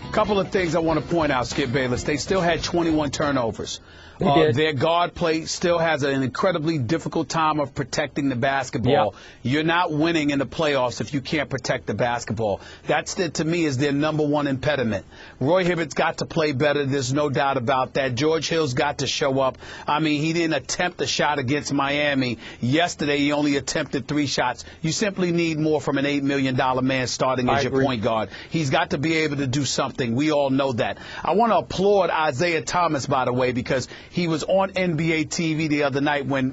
A couple of things I want to point out, Skip Bayless. They still had 21 turnovers. Their guard play still has an incredibly difficult time of protecting the basketball. Yep. You're not winning in the playoffs if you can't protect the basketball. That's, to me, is their number one impediment. Roy Hibbert's got to play better. There's no doubt about that. George Hill's got to show up. I mean, he didn't attempt a shot against Miami. Yesterday, he only attempted 3 shots. You simply need more from an $8 million man starting as your point guard. He's got to be able to do something. We all know that. I want to applaud Isaiah Thomas, by the way, because he was on NBA TV the other night when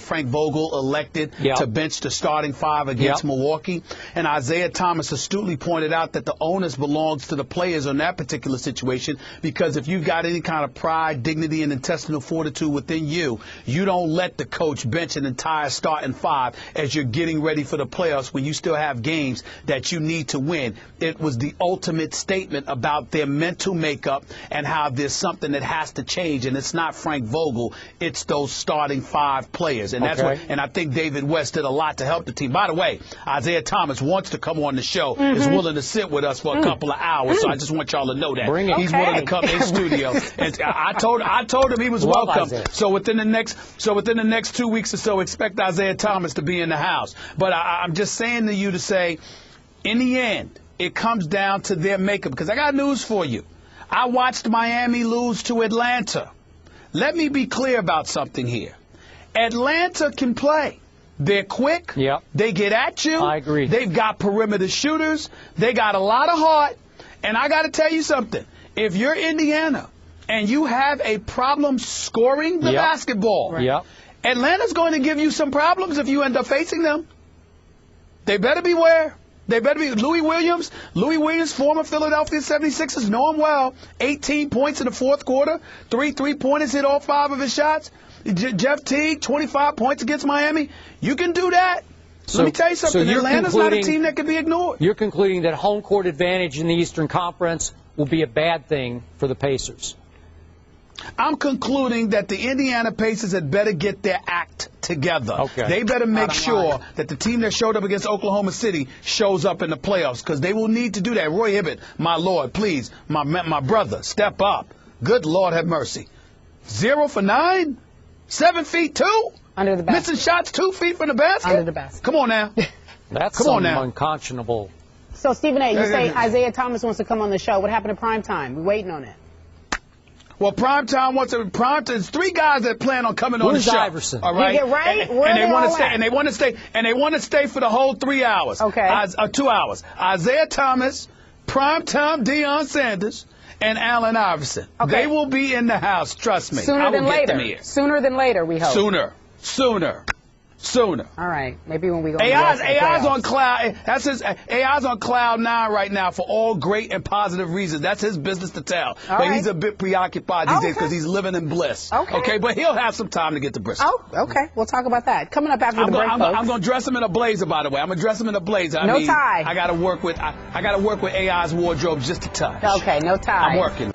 Frank Vogel elected to bench the starting 5 against Milwaukee. And Isaiah Thomas astutely pointed out that the onus belongs to the players on that particular situation, because if you've got any kind of pride, dignity, and intestinal fortitude within you, you don't let the coach bench an entire starting 5 as you're getting ready for the playoffs when you still have games that you need to win. It was the ultimate statement about their mental makeup and how there's something that has to change. And it's not Frank Vogel, it's those starting 5 players. And that's what, and I think David West did a lot to help the team. By the way, Isaiah Thomas wants to come on the show, is willing to sit with us for a couple of hours. So I just want y'all to know that. He's willing to come in studio. And I told him he was welcome. So within the next 2 weeks or so, expect Isaiah Thomas to be in the house. But I'm just saying to you to say, in the end, it comes down to their makeup. Because I got news for you. I watched Miami lose to Atlanta. Let me be clear about something here. Atlanta can play. They're quick. They get at you. I agree. They've got perimeter shooters. They got a lot of heart. And I got to tell you something. If you're Indiana and you have a problem scoring the basketball, Atlanta's going to give you some problems if you end up facing them. They better beware. They better be. Louis Williams, former Philadelphia 76ers, know him well. 18 points in the fourth quarter. 3 3-pointers, hit all 5 of his shots. Jeff Teague, 25 points against Miami. You can do that. Let me tell you something. Atlanta's not a team that can be ignored. You're concluding that home court advantage in the Eastern Conference will be a bad thing for the Pacers. I'm concluding that the Indiana Pacers had better get their act together. They better make sure that the team that showed up against Oklahoma City shows up in the playoffs, because they will need to do that. Roy Hibbert, my Lord, please, my brother, step up. Good Lord, have mercy. 0 for 9? 7 feet 2? Under the basket. Missing shots 2 feet from the basket? Under the basket. Come on now. That's unconscionable. So, Stephen A., you say Isaiah Thomas wants to come on the show. What happened to primetime? We're waiting on it. Well, Primetime wants to. There's 3 guys that plan on coming on the show. Iverson? All right, and they want to stay, and they want to stay for the whole 3 hours. 2 hours. Isaiah Thomas, Primetime Deion Sanders, and Allen Iverson. They will be in the house. Trust me. Sooner than later. Sooner than later, we hope. Sooner. All right. Maybe when we go. AI's on cloud. AI's on cloud 9 right now for all great and positive reasons. That's his business to tell. But he's a bit preoccupied these days because he's living in bliss. Okay. But he'll have some time to get to Bristol. Okay. We'll talk about that coming up after the break. I'm going to dress him in a blazer. By the way, I'm going to dress him in a blazer. No tie. I got to work with AI's wardrobe just a touch. Okay. No tie. I'm working.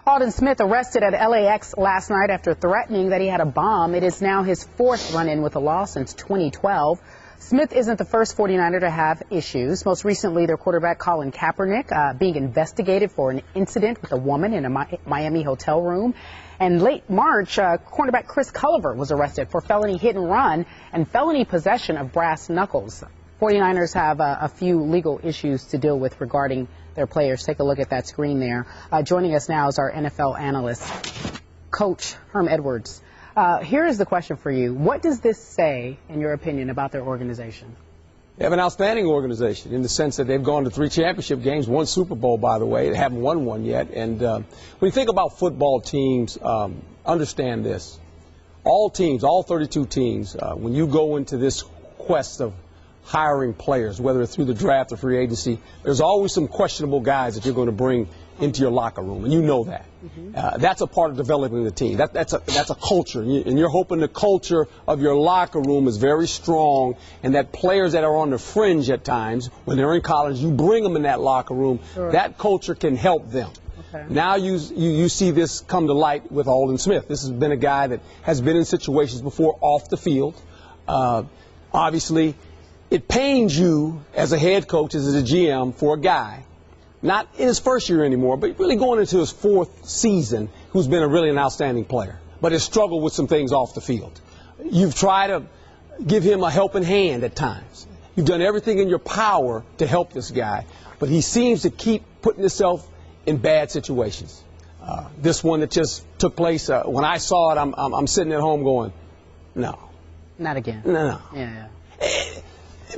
Aldon Smith arrested at LAX last night after threatening that he had a bomb. It is now his 4th run-in with the law since 2012. Smith isn't the first 49er to have issues. Most recently, their quarterback Colin Kaepernick being investigated for an incident with a woman in a Miami hotel room. And late March, cornerback Chris Culliver was arrested for felony hit and run and felony possession of brass knuckles. 49ers have a few legal issues to deal with regarding their players. Take a look at that screen there. Joining us now is our NFL analyst, Coach Herm Edwards. Here is the question for you. What does this say, in your opinion, about their organization? They have an outstanding organization in the sense that they've gone to 3 championship games, 1 Super Bowl, by the way. They haven't won one yet. And when you think about football teams, understand this. All teams, all 32 teams, when you go into this quest of hiring players, whether it's through the draft or free agency, there's always some questionable guys that you're going to bring into your locker room, and you know that. That's a part of developing the team. That's a culture, and you're hoping the culture of your locker room is very strong, and that players that are on the fringe at times, when they're in college, you bring them in that locker room. Sure. That culture can help them. Okay. Now you see this come to light with Aldon Smith. This has been a guy that has been in situations before off the field. Obviously, it pains you as a head coach, as a GM, for a guy, not in his first year anymore, but really going into his fourth season, who's been really an outstanding player, but has struggled with some things off the field. You've tried to give him a helping hand at times. You've done everything in your power to help this guy, but he seems to keep putting himself in bad situations. This one that just took place, when I saw it, I'm sitting at home going, no. Not again. No. Yeah.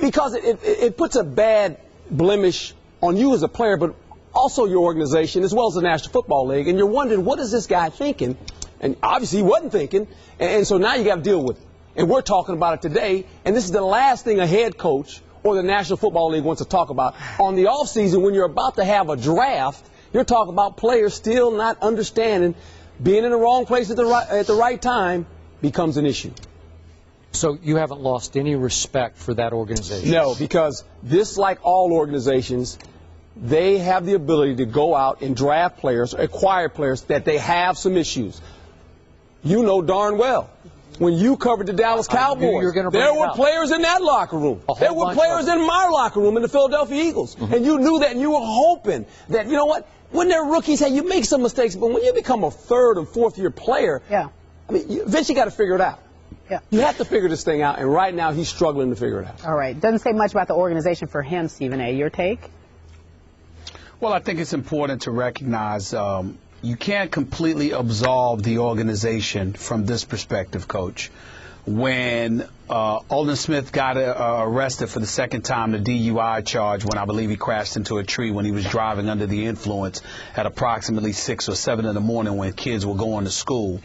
Because it puts a bad blemish on you as a player, but also your organization, as well as the National Football League, and you're wondering, what is this guy thinking? And obviously he wasn't thinking, and so now you got to deal with it. And we're talking about it today, and this is the last thing a head coach or the National Football League wants to talk about. On the offseason, when you're about to have a draft, you're talking about players still not understanding, being in the wrong place at the right time becomes an issue. So you haven't lost any respect for that organization? No, because this, like all organizations, they have the ability to go out and draft players, acquire players that they have some issues. You know darn well, when you covered the Dallas Cowboys, there were players in that locker room. There were players in my locker room in the Philadelphia Eagles. And you knew that, and you were hoping that, you know what, when they're rookies, hey, you make some mistakes, but when you become a third and fourth year player, I mean, you eventually got to figure it out. You have to figure this thing out, and right now he's struggling to figure it out. All right. Doesn't say much about the organization for him, Stephen A. Your take? Well, I think it's important to recognize you can't completely absolve the organization from this perspective, Coach. When Aldon Smith got arrested for the second time, the DUI charge, when I believe he crashed into a tree when he was driving under the influence at approximately 6 or 7 in the morning when kids were going to school,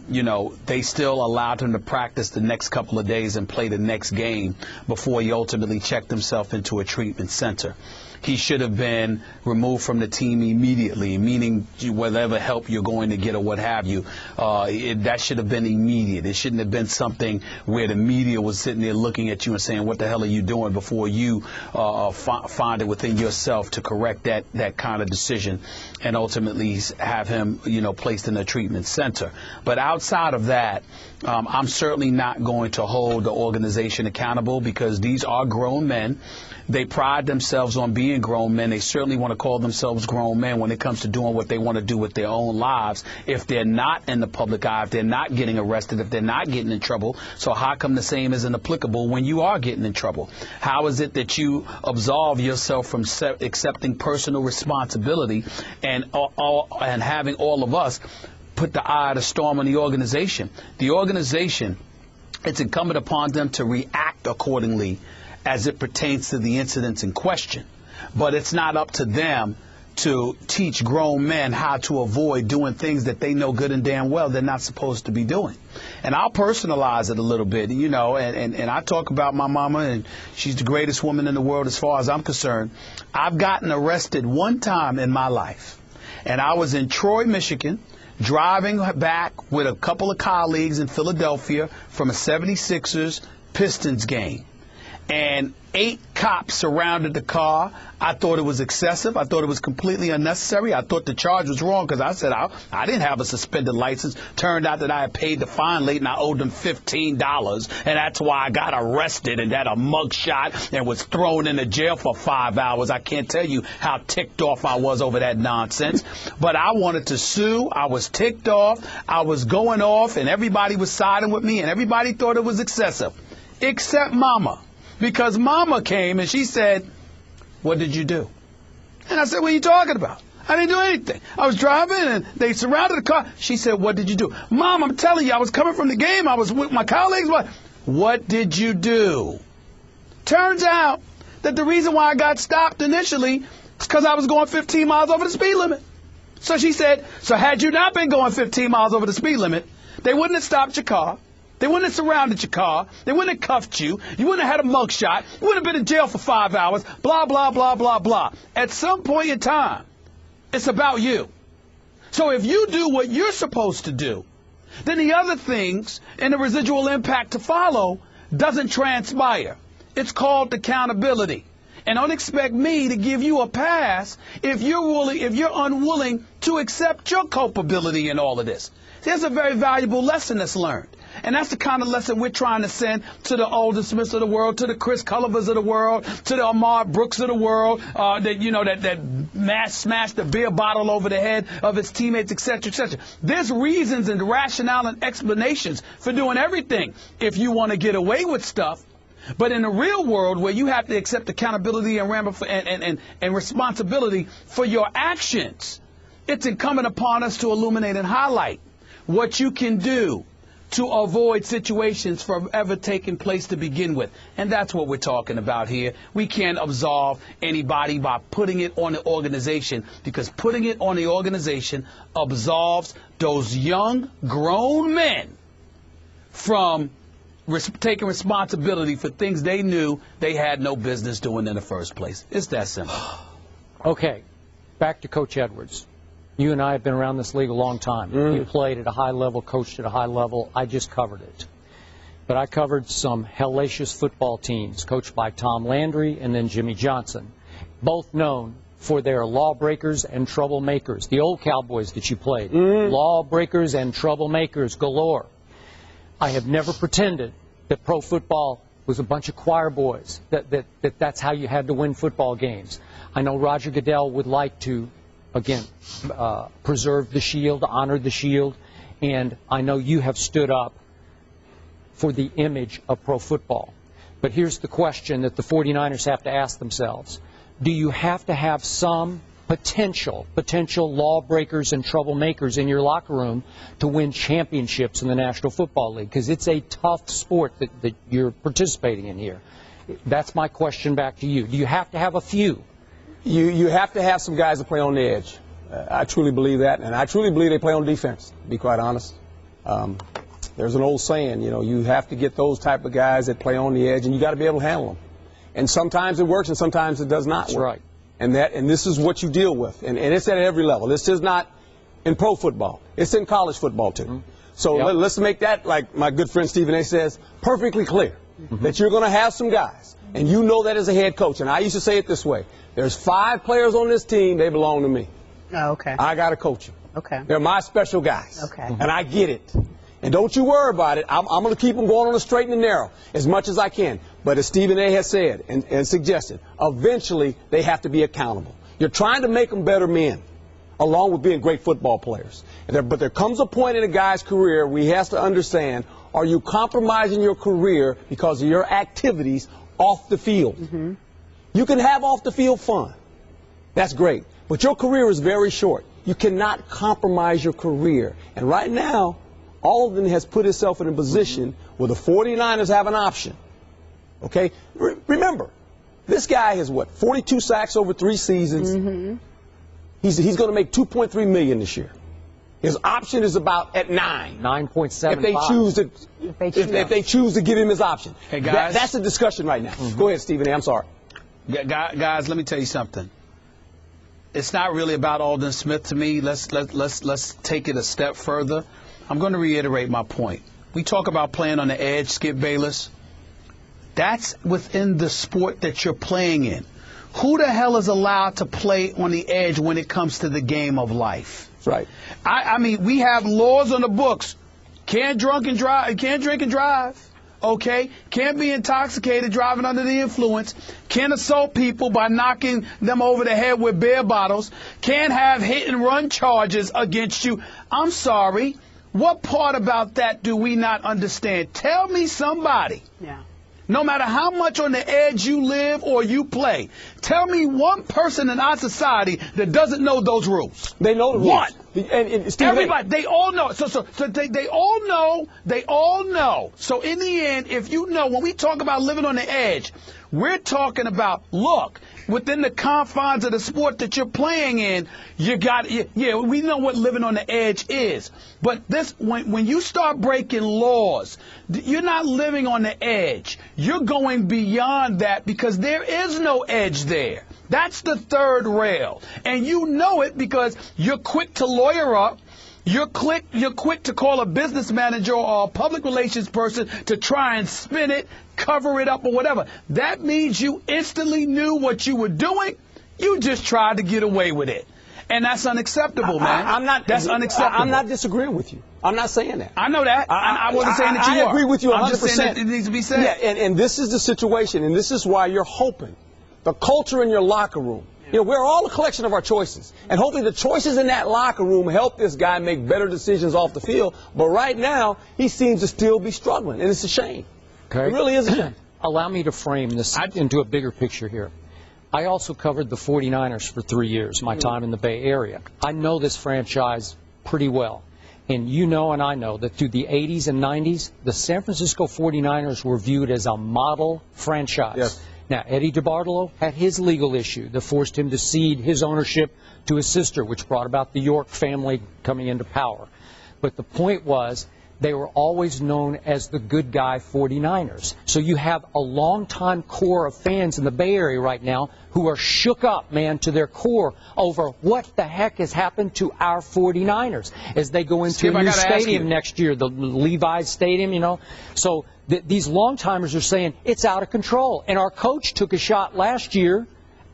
you know, they still allowed him to practice the next couple of days and play the next game before he ultimately checked himself into a treatment center. He should have been removed from the team immediately, meaning whatever help you're going to get or what have you. That should have been immediate. It shouldn't have been something where the media was sitting there looking at you and saying, what the hell are you doing, before you find it within yourself to correct that kind of decision and ultimately have him, you know, placed in a treatment center. But outside of that, I'm certainly not going to hold the organization accountable, because these are grown men. They pride themselves on being grown men. They certainly want to call themselves grown men when it comes to doing what they want to do with their own lives. If they're not in the public eye, if they're not getting arrested, if they're not getting in trouble, so how come the same isn't applicable when you are getting in trouble? How is it that you absolve yourself from accepting personal responsibility and having all of us put the eye of the storm on the organization? The organization, it's incumbent upon them to react accordingly as it pertains to the incidents in question. But it's not up to them to teach grown men how to avoid doing things that they know good and damn well they're not supposed to be doing. And I'll personalize it a little bit, you know, and I talk about my mama, and she's the greatest woman in the world as far as I'm concerned. I've gotten arrested one time in my life, and I was in Troy, Michigan, driving back with a couple of colleagues in Philadelphia from a 76ers Pistons game. And 8 cops surrounded the car. I thought it was excessive. I thought it was completely unnecessary. I thought the charge was wrong, because I said I didn't have a suspended license. Turned out that I had paid the fine late and I owed them $15, and that's why I got arrested and had a mugshot and was thrown into jail for 5 hours. I can't tell you how ticked off I was over that nonsense. But I wanted to sue. I was ticked off. I was going off, and everybody was siding with me, and everybody thought it was excessive, except Mama. Because Mama came and she said, what did you do? And I said, what are you talking about? I didn't do anything. I was driving and they surrounded the car. She said, what did you do? Mom, I'm telling you, I was coming from the game. I was with my colleagues. What did you do? Turns out that the reason why I got stopped initially is because I was going 15 miles over the speed limit. So she said, so had you not been going 15 miles over the speed limit, they wouldn't have stopped your car. They wouldn't have surrounded your car. They wouldn't have cuffed you. You wouldn't have had a mugshot. You wouldn't have been in jail for 5 hours. Blah, blah, blah, blah, blah. At some point in time, it's about you. So if you do what you're supposed to do, then the other things and the residual impact to follow doesn't transpire. It's called accountability. And don't expect me to give you a pass if you're unwilling to accept your culpability in all of this. There's a very valuable lesson that's learned. And that's the kind of lesson we're trying to send to the Aldon Smiths of the world, to the Chris Cullivers of the world, to the Ahmad Brooks of the world, that smashed the beer bottle over the head of his teammates, etc., etc. There's reasons and rationale and explanations for doing everything if you want to get away with stuff. But in the real world, where you have to accept accountability and responsibility for your actions, it's incumbent upon us to illuminate and highlight what you can do to avoid situations from ever taking place to begin with. And that's what we're talking about here. We can't absolve anybody by putting it on the organization, because putting it on the organization absolves those young, grown men from taking responsibility for things they knew they had no business doing in the first place. It's that simple. Okay, back to Coach Edwards. You and I have been around this league a long time. You played at a high level, coached at a high level. I just covered it. But I covered some hellacious football teams coached by Tom Landry and then Jimmy Johnson, both known for their lawbreakers and troublemakers. The old Cowboys that you played, lawbreakers and troublemakers galore. I have never pretended that pro football was a bunch of choir boys, that's how you had to win football games. I know Roger Goodell would like to, again, preserve the shield, honor the shield, and I know you have stood up for the image of pro football. But here's the question that the 49ers have to ask themselves. Do you have to have some potential lawbreakers and troublemakers in your locker room to win championships in the National Football League? Because it's a tough sport that you're participating in here. That's my question back to you. Do you have to have a few? You have to have some guys that play on the edge. I truly believe that, and I truly believe they play on defense, to be quite honest. There's an old saying, you have to get those type of guys that play on the edge, and you got to be able to handle them. And sometimes it works, and sometimes it does not work. That's right. And this is what you deal with, and it's at every level. This is not in pro football. It's in college football, too. So let's make that, like my good friend Stephen A. says, perfectly clear, that you're going to have some guys, and you know that as a head coach. And I used to say it this way. There's 5 players on this team, they belong to me. Oh, okay. I got to coach them. Okay. They're my special guys. Okay. And I get it. And don't you worry about it. I'm going to keep them going on the straight and the narrow as much as I can. But as Stephen A. has said and suggested, eventually they have to be accountable. You're trying to make them better men, along with being great football players. But there comes a point in a guy's career where he has to understand, are you compromising your career because of your activities off the field? You can have off the field fun. That's great. But your career is very short. You cannot compromise your career. And right now, Aldon has put himself in a position where the 49ers have an option. Okay? Remember, this guy has, 42 sacks over 3 seasons. He's going to make $2.3 million this year. His option is about at 9. 9.75. If they choose to give him his option. Hey, guys. That's a discussion right now. Go ahead, Stephen A. I'm sorry. Guys, let me tell you something. It's not really about Aldon Smith to me. Let's take it a step further. I'm going to reiterate my point. We talk about playing on the edge, Skip Bayless. That's within the sport that you're playing in. Who the hell is allowed to play on the edge when it comes to the game of life? That's right. I mean, we have laws on the books. Can't drink and drive. Okay? Can't be intoxicated driving under the influence. Can't assault people by knocking them over the head with beer bottles. Can't have hit and run charges against you. I'm sorry. What part about that do we not understand? Tell me somebody. Yeah. No matter how much on the edge you live or you play, tell me one person in our society that doesn't know those rules. They know the rules. One. And Steve, everybody, they all know. So they all know. They all know. So in the end, if you know, when we talk about living on the edge, we're talking about, look, within the confines of the sport that you're playing in, you got, yeah, we know what living on the edge is. But this, when you start breaking laws, you're not living on the edge. You're going beyond that because there is no edge there. That's the third rail. And you know it because you're quick to lawyer up. You're quick to call a business manager or a public relations person to try and spin it, cover it up, or whatever. That means you instantly knew what you were doing. You just tried to get away with it. And that's unacceptable, man. That's unacceptable. I'm not disagreeing with you. I'm not saying that. I know that. I wasn't saying that you are. I agree with you 100%. I'm just saying that it needs to be said. Yeah, and this is the situation, and this is why you're hoping. The culture in your locker room. You know, we're all a collection of our choices. And hopefully the choices in that locker room help this guy make better decisions off the field. But right now, he seems to still be struggling, and it's a shame. Okay. It really is a shame. Allow me to frame this into a bigger picture here. I also covered the 49ers for 3 years, my time in the Bay Area. I know this franchise pretty well. And you know and I know that through the 80s and 90s, the San Francisco 49ers were viewed as a model franchise. Yes. Now, Eddie DeBartolo had his legal issue that forced him to cede his ownership to his sister, which brought about the York family coming into power. But the point was, they were always known as the good guy 49ers. So you have a long-time core of fans in the Bay Area right now who are shook up, man, to their core over what the heck has happened to our 49ers as they go into a new stadium next year, the Levi's Stadium, you know. So these long-timers are saying it's out of control. And our coach took a shot last year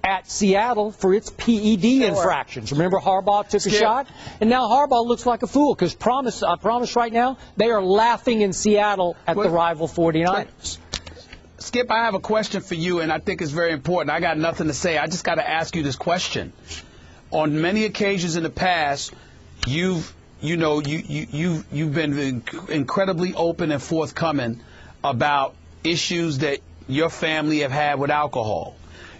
at Seattle for its PED infractions. Remember Harbaugh took a shot? And now Harbaugh looks like a fool because I promise right now, they are laughing in Seattle at the rival 49ers. Skip, I have a question for you, and I think it's very important. I got nothing to say. I just got to ask you this question. On many occasions in the past, you've been incredibly open and forthcoming about issues that your family have had with alcohol.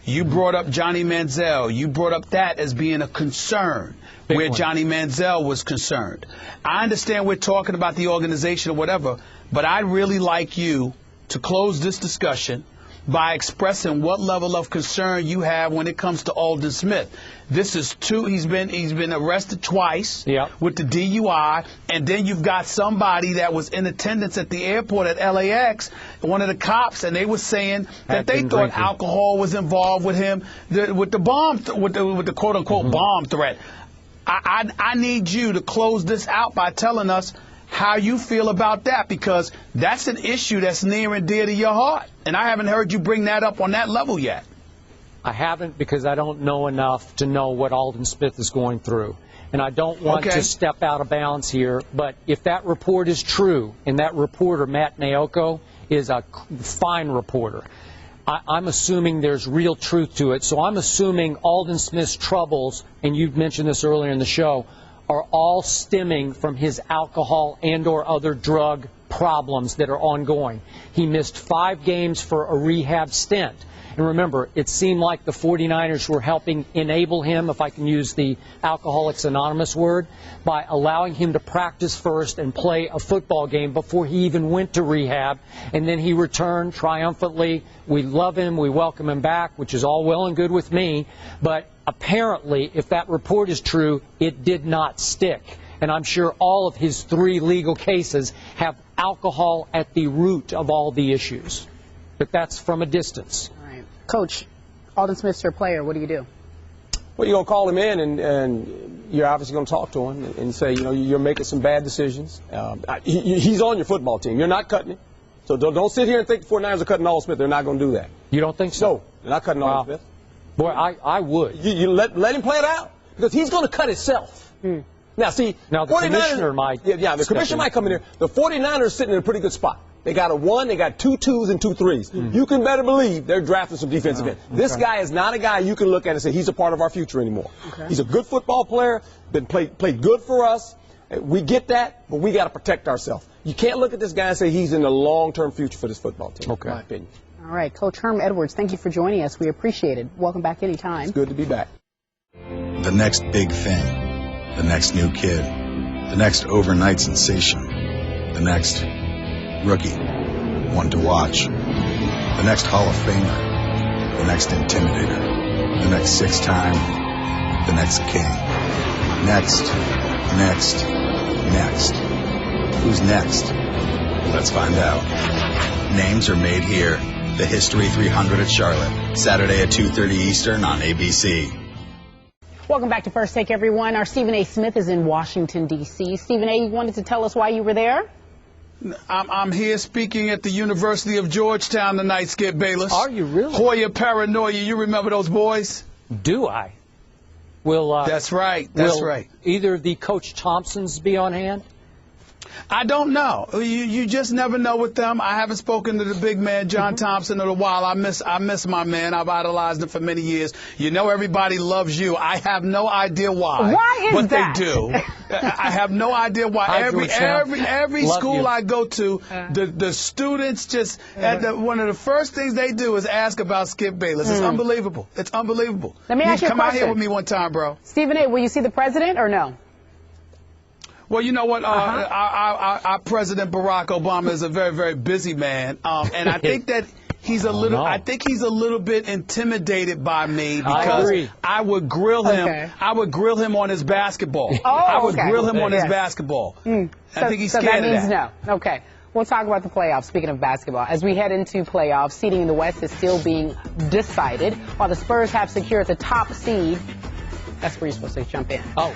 You brought up Johnny Manziel. You brought up that as being a concern where Johnny Manziel was concerned. I understand we're talking about the organization or whatever, but I'd really like you to close this discussion by expressing what level of concern you have when it comes to Aldon Smith. This is he's been arrested twice with the DUI, and then you've got somebody that was in attendance at the airport at LAX, one of the cops, and they were saying that they thought alcohol was involved with him, with the quote unquote bomb threat. I need you to close this out by telling us how you feel about that, because that's an issue that's near and dear to your heart. And I haven't heard you bring that up on that level yet. I haven't, because I don't know enough to know what Aldon Smith is going through. And I don't want to step out of bounds here, but if that report is true, and that reporter, Matt Naoko, is a fine reporter, I'm assuming there's real truth to it. So I'm assuming Aldon Smith's troubles, and you've mentioned this earlier in the show, are all stemming from his alcohol and or other drug problems that are ongoing. He missed 5 games for a rehab stint. And remember, it seemed like the 49ers were helping enable him, if I can use the Alcoholics Anonymous word, by allowing him to practice first and play a football game before he even went to rehab. And then he returned triumphantly. We love him. We welcome him back, which is all well and good with me. But apparently, if that report is true, it did not stick. And I'm sure all of his 3 legal cases have alcohol at the root of all the issues. But that's from a distance. Coach, Aldon Smith's your player. What do you do? Well, you're going to call him in, and you're obviously going to talk to him and say, you know, you're making some bad decisions. He's on your football team. You're not cutting him. So don't sit here and think the 49ers are cutting Aldon Smith. They're not going to do that. You don't think so? No, they're not cutting Aldon Smith. Boy, I would. You let him play it out, because he's going to cut himself. Now, see, the commissioner might. Yeah, the commissioner might come in here. The 49ers are sitting in a pretty good spot. They got a 1, they got 2 2s and 2 3s. You can better believe they're drafting some defensive ends. This guy is not a guy you can look at and say he's a part of our future anymore. He's a good football player, been played good for us. We get that, but we got to protect ourselves. You can't look at this guy and say he's in the long-term future for this football team, in my opinion. All right, Coach Herm Edwards, thank you for joining us. We appreciate it. Welcome back anytime. It's good to be back. The next big thing. the next new kid, the next overnight sensation, the next rookie, one to watch, the next Hall of Famer, the next intimidator, the next six-time, the next king. Next, next, next. Who's next? Let's find out. Names are made here. The History 300 at Charlotte, Saturday at 2:30 Eastern on ABC. Welcome back to First Take, everyone. Our Stephen A. Smith is in Washington, D.C. Stephen A., you wanted to tell us why you were there? I'm here speaking at the University of Georgetown tonight, Skip Bayless. Are you really? Hoya Paranoia, you remember those boys? Do I? Will That's right. That's right. Either the Coach Thompsons be on hand? I don't know. You just never know with them. I haven't spoken to the big man, John Thompson, in a while. I miss my man. I've idolized him for many years. You know everybody loves you. I have no idea why. Why is that? They do. I have no idea why. Every school I go to, the students just one of the first things they do is ask about Skip Bayless. It's unbelievable. It's unbelievable. Let me ask you a question. Come out here with me one time, bro. Stephen A., will you see the president or no? Well, you know what? Our President Barack Obama is a very, very busy man, and I think that he's a little. I think he's a little bit intimidated by me because I would grill him. Okay. I would grill him on his basketball. I would grill him on his basketball. I think he's scared of that. So that means no. Okay. We'll talk about the playoffs. Speaking of basketball, as we head into playoffs, seeding in the West is still being decided, while the Spurs have secured the top seed. That's where you're supposed to jump in. Oh.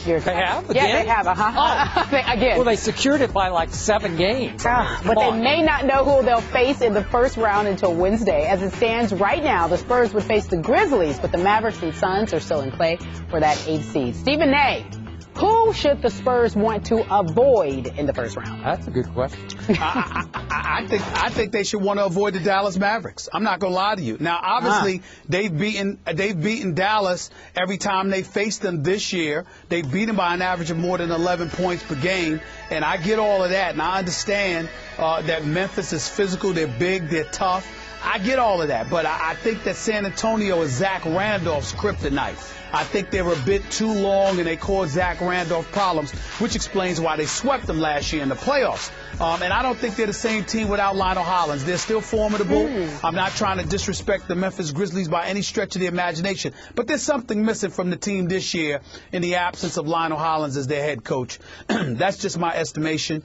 They have? Again? Yeah, they have. Again. Well, they secured it by like 7 games. But they may not know who they'll face in the first round until Wednesday. As it stands right now, the Spurs would face the Grizzlies, but the Mavericks and Suns are still in play for that 8th seed. Stephen A., who should the Spurs want to avoid in the first round? That's a good question. I think they should want to avoid the Dallas Mavericks. I'm not going to lie to you. Now, obviously, they've beaten Dallas every time they faced them this year. They beat them by an average of more than 11 points per game, and I get all of that, and I understand that Memphis is physical, they're big, they're tough. I get all of that, but I think that San Antonio is Zach Randolph's kryptonite. I think they were a bit too long, and they caused Zach Randolph problems, which explains why they swept them last year in the playoffs. And I don't think they're the same team without Lionel Hollins. They're still formidable. I'm not trying to disrespect the Memphis Grizzlies by any stretch of the imagination, but there's something missing from the team this year in the absence of Lionel Hollins as their head coach. That's just my estimation.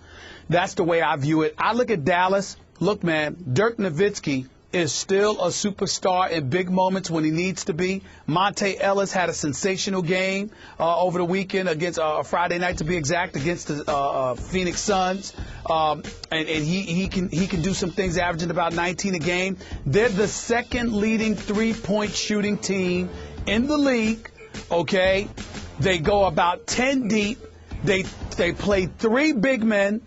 That's the way I view it. I look at Dallas. Look, man, Dirk Nowitzki is still a superstar in big moments when he needs to be. Monte Ellis had a sensational game over the weekend against Friday night, to be exact, against the Phoenix Suns, and he can do some things, averaging about 19 a game. They're the second leading three-point shooting team in the league. Okay, they go about 10 deep. They play 3 big men.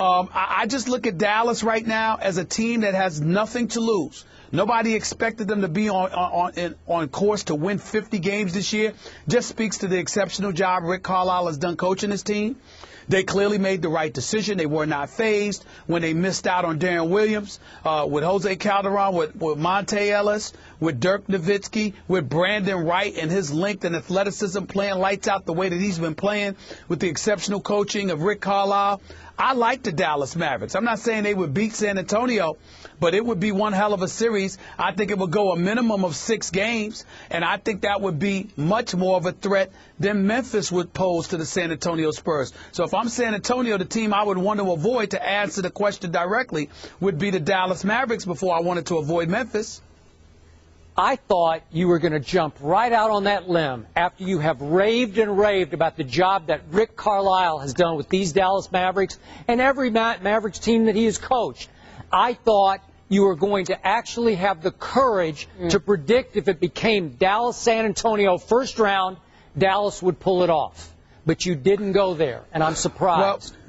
I just look at Dallas right now as a team that has nothing to lose. Nobody expected them to be on course to win 50 games this year. Just speaks to the exceptional job Rick Carlisle has done coaching his team. They clearly made the right decision. They were not fazed when they missed out on Darren Williams, with Jose Calderon, with Monte Ellis, with Dirk Nowitzki, with Brandon Wright and his length and athleticism, playing lights out the way that he's been playing with the exceptional coaching of Rick Carlisle. I like the Dallas Mavericks. I'm not saying they would beat San Antonio, but it would be one hell of a series. I think it would go a minimum of 6 games, and I think that would be much more of a threat than Memphis would pose to the San Antonio Spurs. So if I'm San Antonio, the team I would want to avoid, to answer the question directly, would be the Dallas Mavericks before I wanted to avoid Memphis. I thought you were going to jump right out on that limb after you have raved and raved about the job that Rick Carlisle has done with these Dallas Mavericks and every Mavericks team that he has coached. I thought you were going to actually have the courage to predict if it became Dallas-San Antonio first round, Dallas would pull it off. But you didn't go there, and I'm surprised. Well,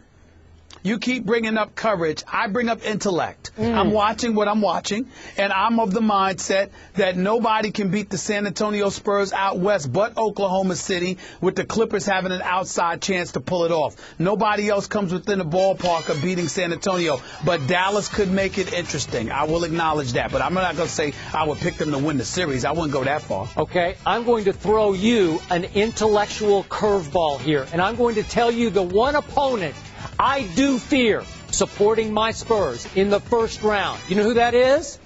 You keep bringing up courage. I bring up intellect. I'm watching what I'm watching, and I'm of the mindset that nobody can beat the San Antonio Spurs out west but Oklahoma City, with the Clippers having an outside chance to pull it off. Nobody else comes within the ballpark of beating San Antonio, but Dallas could make it interesting. I will acknowledge that, but I'm not going to say I would pick them to win the series. I wouldn't go that far. Okay, I'm going to throw you an intellectual curveball here, and I'm going to tell you the one opponent I do fear supporting my Spurs in the first round. You know who that is?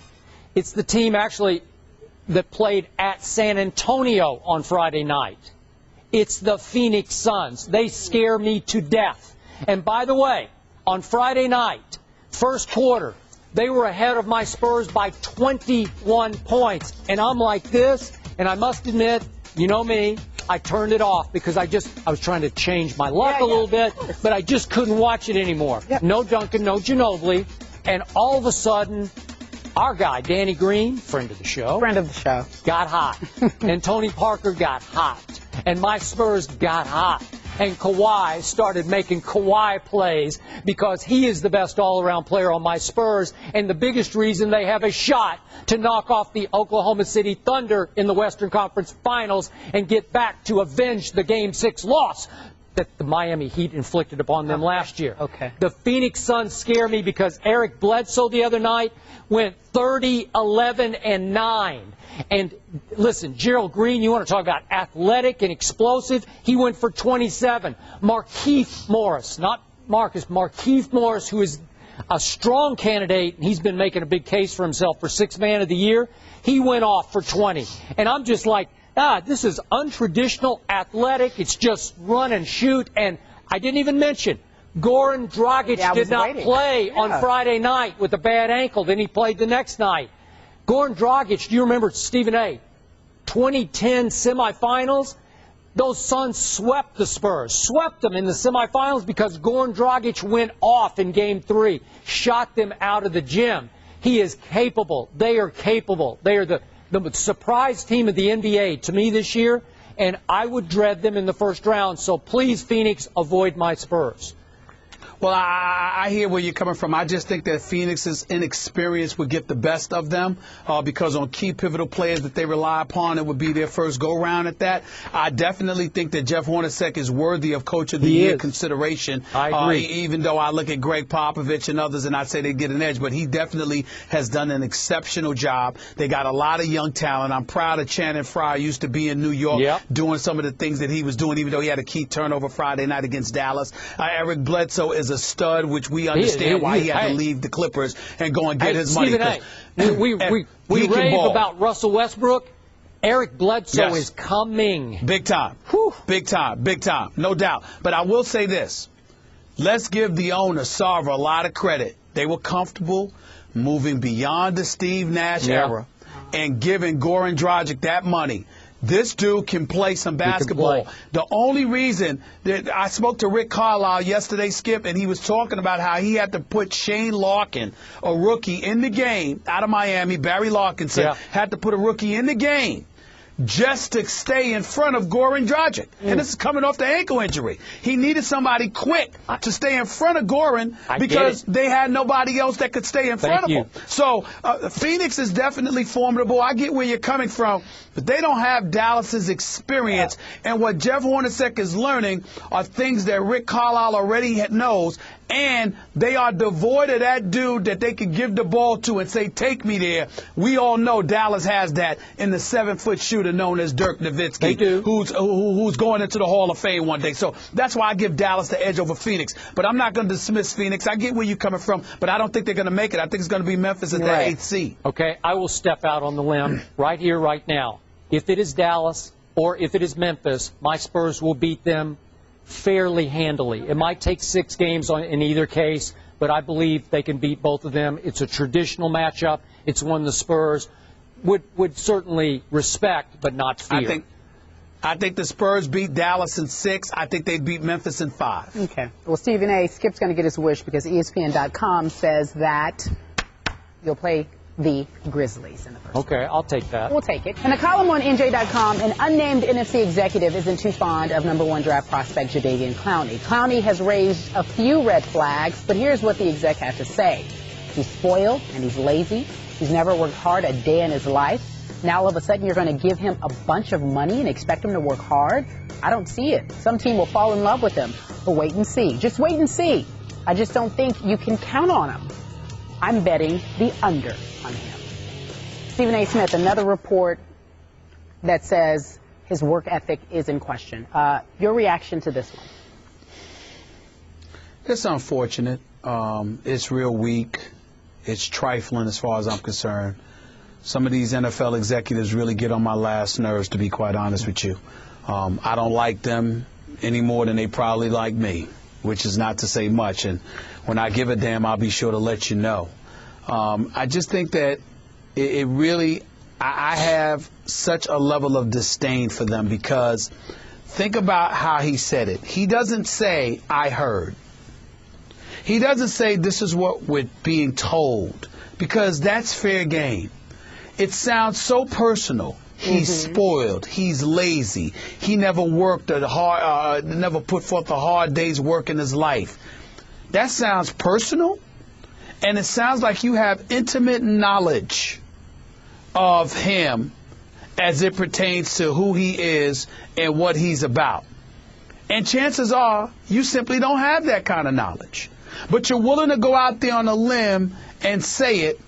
It's the team actually that played at San Antonio on Friday night. It's the Phoenix Suns. They scare me to death. And by the way, on Friday night, first quarter, they were ahead of my Spurs by 21 points. And I'm like this, and I must admit, you know me, I turned it off because I was trying to change my luck a little bit, but I just couldn't watch it anymore. No Duncan, no Ginobili, and all of a sudden, our guy, Danny Green, friend of the show, got hot. And Tony Parker got hot. And my Spurs got hot. And Kawhi started making Kawhi plays because he is the best all-around player on my Spurs and the biggest reason they have a shot to knock off the Oklahoma City Thunder in the Western Conference Finals and get back to avenge the Game 6 loss that the Miami Heat inflicted upon them last year. The Phoenix Suns scare me because Eric Bledsoe the other night went 30, 11, and 9. And listen, Gerald Green, you want to talk about athletic and explosive? He went for 27. Markieff Morris, not Marcus, Markieff Morris, who is a strong candidate, and he's been making a big case for himself for Sixth Man of the Year. He went off for 20. And I'm just like, this is untraditional athletic. It's just run and shoot. And I didn't even mention, Goran Dragic did not play on Friday night with a bad ankle. Then he played the next night. Goran Dragic, do you remember Stephen A? 2010 semifinals? Those Suns swept the Spurs, swept them in the semifinals because Goran Dragic went off in Game 3, shot them out of the gym. He is capable. They are capable. They are the surprise team of the NBA to me this year, and I would dread them in the first round. So please, Phoenix, avoid my Spurs. Well, I hear where you're coming from. I just think that Phoenix's inexperience would get the best of them because on key pivotal players that they rely upon, it would be their first go-round at that. I definitely think that Jeff Hornacek is worthy of Coach of the Year consideration. I agree. Even though I look at Greg Popovich and others and I'd say they get an edge, but he definitely has done an exceptional job. They got a lot of young talent. I'm proud of Channing Frye. Used to be in New York doing some of the things that he was doing, even though he had a key turnover Friday night against Dallas. Eric Bledsoe is a stud, which we understand why he had to leave the Clippers and go and get his money. We rave about Russell Westbrook. Eric Bledsoe is coming. Big time. Big time. Big time. No doubt. But I will say this. Let's give the owner, Sarver, a lot of credit. They were comfortable moving beyond the Steve Nash era and giving Goran Dragic that money. This dude can play some basketball. The only reason that I spoke to Rick Carlisle yesterday, Skip, and he was talking about how he had to put Shane Larkin, a rookie, in the game out of Miami. Barry Larkinson had to put a rookie in the game just to stay in front of Goran Dragic. And this is coming off the ankle injury. He needed somebody quick to stay in front of Goran because they had nobody else that could stay in front of him. So Phoenix is definitely formidable. I get where you're coming from, but they don't have Dallas's experience. And what Jeff Hornacek is learning are things that Rick Carlisle already knows, and they are devoid of that dude that they could give the ball to and say, take me there. We all know Dallas has that in the 7-foot shooter known as Dirk Nowitzki, who's going into the Hall of Fame one day. So that's why I give Dallas the edge over Phoenix. But I'm not going to dismiss Phoenix. I get where you're coming from, but I don't think they're going to make it. I think it's going to be Memphis at the 8th seed. Okay, I will step out on the limb right here, right now. If it is Dallas or if it is Memphis, my Spurs will beat them fairly handily. It might take 6 games in either case, but I believe they can beat both of them. It's a traditional matchup. It's one the Spurs would certainly respect, but not fear. I think the Spurs beat Dallas in 6. I think they beat Memphis in 5. Okay. Well, Stephen A., Skip's going to get his wish because ESPN.com says that you'll play the Grizzlies in the first. Okay, I'll take that. We'll take it. In a column on NJ.com, an unnamed NFC executive isn't too fond of #1 draft prospect Jadeveon Clowney. Clowney has raised a few red flags, but here's what the exec had to say. He's spoiled and he's lazy. He's never worked hard a day in his life. Now all of a sudden you're going to give him a bunch of money and expect him to work hard? I don't see it. Some team will fall in love with him. But wait and see. Just wait and see. I just don't think you can count on him. I'm betting the under on him. Stephen A. Smith, another report that says his work ethic is in question. Your reaction to this one? It's unfortunate. It's real weak. It's trifling as far as I'm concerned. Some of these NFL executives really get on my last nerves, to be quite honest with you. I don't like them any more than they probably like me, which is not to say much. And when I give a damn, I'll be sure to let you know. I just think that it really, I have such a level of disdain for them because think about how he said it. He doesn't say, I heard. He doesn't say this is what we're being told, because that's fair game. It sounds so personal. He's spoiled. He's lazy. He never worked never put forth a hard day's work in his life. That sounds personal, and it sounds like you have intimate knowledge of him as it pertains to who he is and what he's about. And chances are you simply don't have that kind of knowledge. But you're willing to go out there on a limb and say it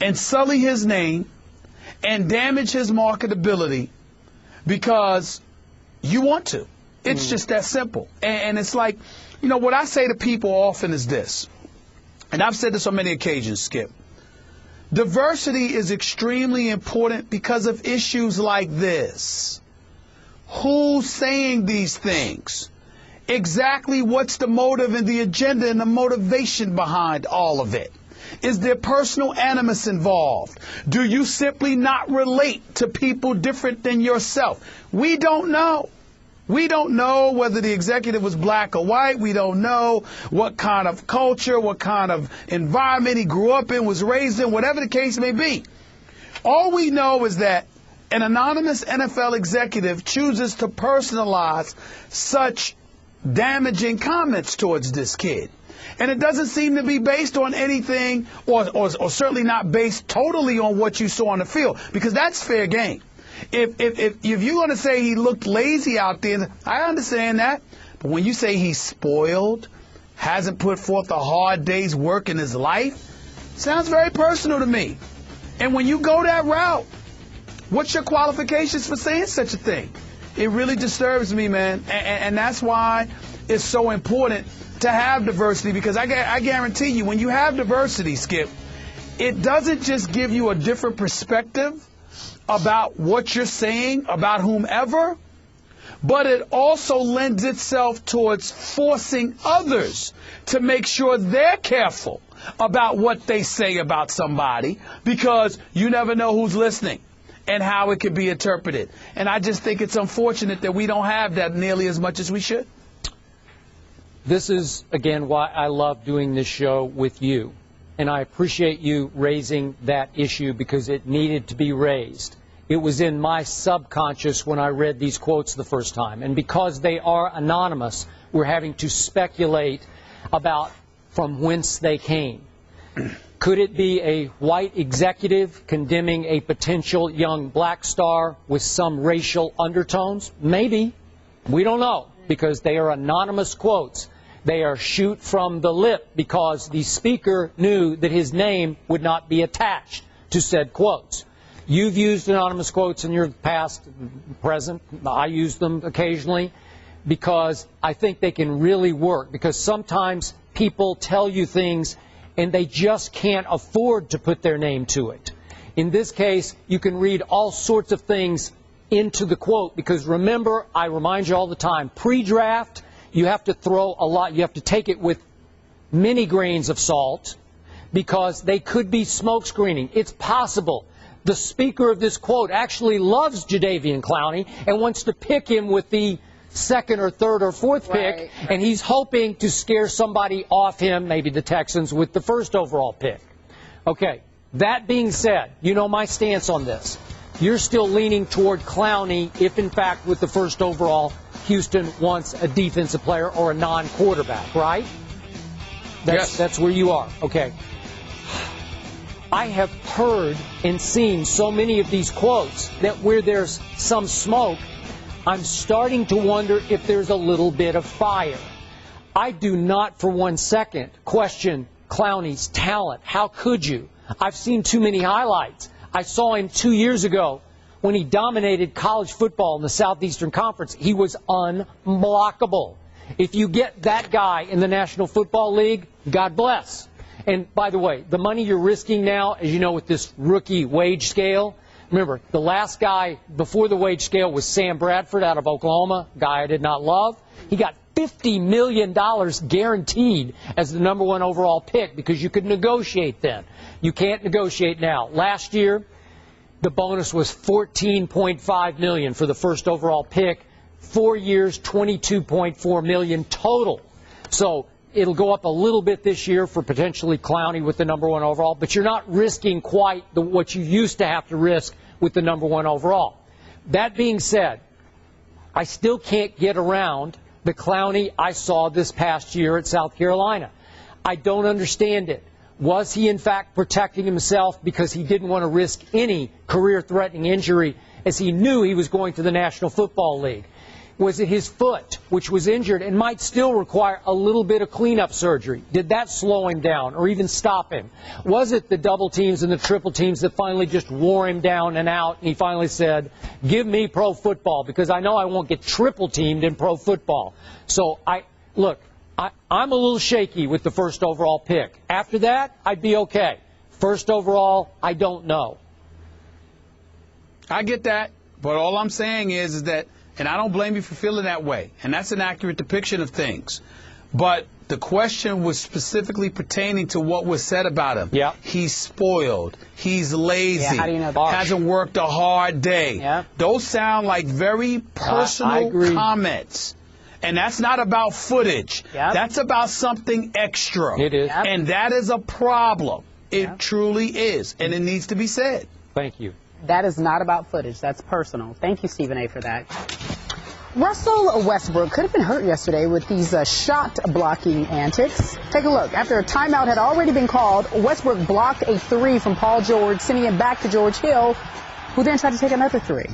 and sully his name and damage his marketability because you want to. It's just that simple. And it's like, you know, what I say to people often is this, and I've said this on many occasions, Skip. Diversity is extremely important because of issues like this. Who's saying these things? Exactly what's the motive and the agenda and the motivation behind all of it? Is there personal animus involved? Do you simply not relate to people different than yourself? We don't know. We don't know whether the executive was black or white. We don't know what kind of culture, what kind of environment he grew up in, was raised in, whatever the case may be. All we know is that an anonymous NFL executive chooses to personalize such damaging comments towards this kid. And it doesn't seem to be based on anything, or certainly not based totally on what you saw on the field, because that's fair game. If you're going to say he looked lazy out there, I understand that. But when you say he's spoiled, hasn't put forth a hard day's work in his life, sounds very personal to me. And when you go that route, what's your qualifications for saying such a thing? It really disturbs me, man. And that's why it's so important to have diversity, because I guarantee you, when you have diversity, Skip, it doesn't just give you a different perspective about what you're saying about whomever, but it also lends itself towards forcing others to make sure they're careful about what they say about somebody, because you never know who's listening and how it could be interpreted. And I just think it's unfortunate that we don't have that nearly as much as we should. This is, again, why I love doing this show with you. And I appreciate you raising that issue, because it needed to be raised. It was in my subconscious when I read these quotes the first time. And because they are anonymous, we're having to speculate about from whence they came. Could it be a white executive condemning a potential young black star with some racial undertones? Maybe. We don't know, because they are anonymous quotes. They are shoot from the lip because the speaker knew that his name would not be attached to said quotes. You've used anonymous quotes in your past, present. I use them occasionally because I think they can really work, because sometimes people tell you things and they just can't afford to put their name to it. In this case, you can read all sorts of things into the quote, because remember, I remind you all the time, pre-draft, you have to throw a lot, you have to take it with many grains of salt, because they could be smoke screening. It's possible the speaker of this quote actually loves Jadeveon Clowney and wants to pick him with the second or third or fourth pick, and he's hoping to scare somebody off him, maybe the Texans, with the first overall pick. Okay, That being said, you know my stance on this. You're still leaning toward Clowney if, in fact, with the first overall, Houston wants a defensive player or a non-quarterback, right? Yes. That's where you are. Okay. I have heard and seen so many of these quotes that where there's some smoke, I'm starting to wonder if there's a little bit of fire. I do not for 1 second question Clowney's talent. How could you? I've seen too many highlights. I saw him 2 years ago when he dominated college football in the Southeastern Conference. He was unblockable. If you get that guy in the National Football League, God bless. And by the way, the money you're risking now, as you know, with this rookie wage scale, remember, the last guy before the wage scale was Sam Bradford out of Oklahoma, guy I did not love. He got $50 million guaranteed as the #1 overall pick because you could negotiate then. You can't negotiate now. Last year, the bonus was $14.5 million for the first overall pick. 4 years, $22.4 million total. So it'll go up a little bit this year for potentially Clowney with the #1 overall, but you're not risking quite what you used to have to risk with the #1 overall. That being said, I still can't get around the Clowney I saw this past year at South Carolina. I don't understand it. Was he, in fact, protecting himself because he didn't want to risk any career-threatening injury as he knew he was going to the National Football League? Was it his foot, which was injured and might still require a little bit of cleanup surgery? Did that slow him down or even stop him? Was it the double teams and the triple teams that finally just wore him down and out, and he finally said, give me pro football because I know I won't get triple teamed in pro football? So, I'm a little shaky with the first overall pick. After that, I'd be okay. First overall, I don't know. I get that, but all I'm saying is that, and I don't blame you for feeling that way, and that's an accurate depiction of things. But the question was specifically pertaining to what was said about him. Yeah. He's spoiled. He's lazy. Yeah, how do you know that? Hasn't worked a hard day. Yeah. Those sound like very personal comments. And that's not about footage. Yep. That's about something extra. It is. Yep. And that is a problem. It truly is. And it needs to be said. Thank you. That is not about footage. That's personal. Thank you, Stephen A., for that. Russell Westbrook could have been hurt yesterday with these shot-blocking antics. Take a look. After a timeout had already been called, Westbrook blocked a three from Paul George, sending it back to George Hill, who then tried to take another three.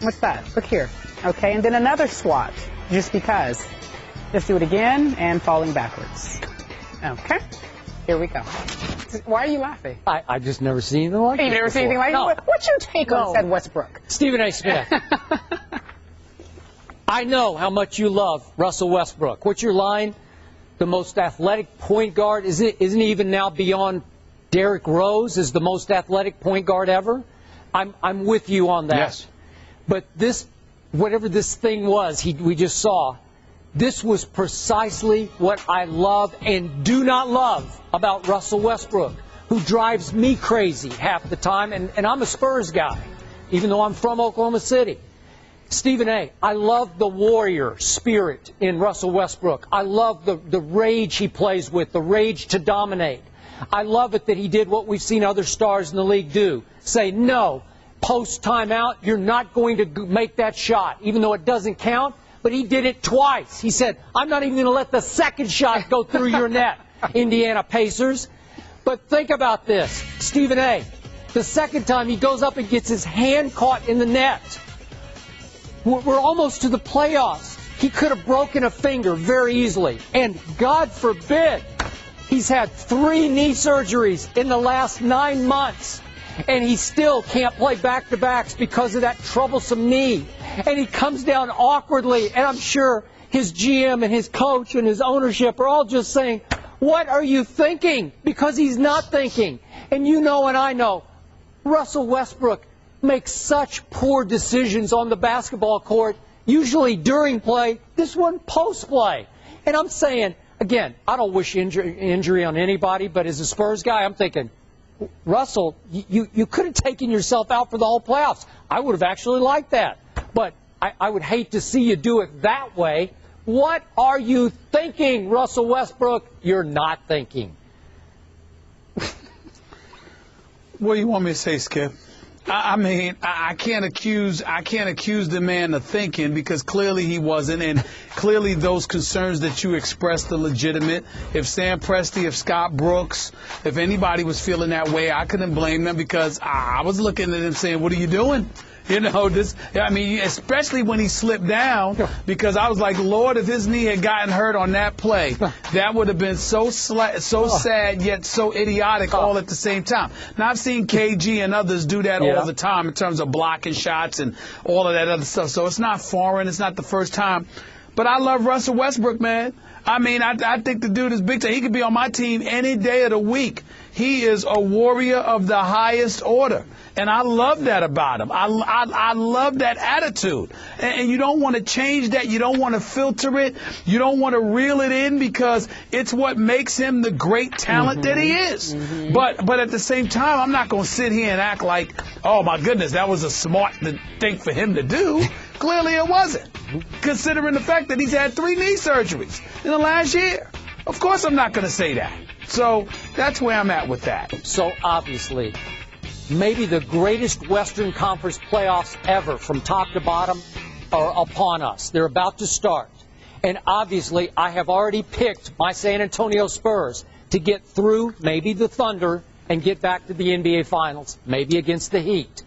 What's that? Look here. Okay, and then another swat, just because. Let's do it again, and falling backwards. Okay, here we go. Why are you laughing? I've just never seen anything like it. You've never seen anything like it? What's your take on said Westbrook? Stephen A. Smith. I know how much you love Russell Westbrook. What's your line? The most athletic point guard. Isn't he even now beyond Derrick Rose as the most athletic point guard ever? I'm with you on that. Yes. But this, whatever this thing was we just saw, this was precisely what I love and do not love about Russell Westbrook, who drives me crazy half the time, and I'm a Spurs guy, even though I'm from Oklahoma City. Stephen A., I love the warrior spirit in Russell Westbrook. I love the rage he plays with, the rage to dominate. I love it that he did what we've seen other stars in the league do. Say, no, post-timeout, you're not going to make that shot, even though it doesn't count. But he did it twice. He said, I'm not even going to let the second shot go through your net, Indiana Pacers. But think about this, Stephen A., the second time he goes up and gets his hand caught in the net. We're almost to the playoffs. He could have broken a finger very easily. And God forbid, he's had 3 knee surgeries in the last 9 months. And he still can't play back-to-backs because of that troublesome knee. And he comes down awkwardly, and I'm sure his GM and his coach and his ownership are all just saying, what are you thinking? Because he's not thinking. And you know and I know, Russell Westbrook makes such poor decisions on the basketball court, usually during play, this one post-play. And I'm saying, again, I don't wish injury on anybody, but as a Spurs guy, I'm thinking, Russell, you could have taken yourself out for the whole playoffs. I would have actually liked that. But I would hate to see you do it that way. What are you thinking, Russell Westbrook? You're not thinking. What do you want me to say, Skip? I mean, I can't accuse the man of thinking, because clearly he wasn't, and clearly those concerns that you expressed are legitimate. If Sam Presti, if Scott Brooks, if anybody was feeling that way, I couldn't blame them, because I was looking at him saying, "What are you doing?" You know, especially when he slipped down, because I was like, Lord, if his knee had gotten hurt on that play, that would have been so sad yet so idiotic all at the same time. Now, I've seen KG and others do that all the time in terms of blocking shots and all of that other stuff. So it's not foreign. It's not the first time. But I love Russell Westbrook, man. I mean, I think the dude is big time. He could be on my team any day of the week. He is a warrior of the highest order. And I love that about him. I love that attitude. And you don't want to change that. You don't want to filter it. You don't want to reel it in, because it's what makes him the great talent that he is. But at the same time, I'm not going to sit here and act like, oh, my goodness, that was a smart thing for him to do. Clearly it wasn't, considering the fact that he's had 3 knee surgeries in the last year. Of course I'm not going to say that. So that's where I'm at with that. So obviously, maybe the greatest Western Conference playoffs ever from top to bottom are upon us. They're about to start. And obviously, I have already picked my San Antonio Spurs to get through maybe the Thunder and get back to the NBA Finals, maybe against the Heat.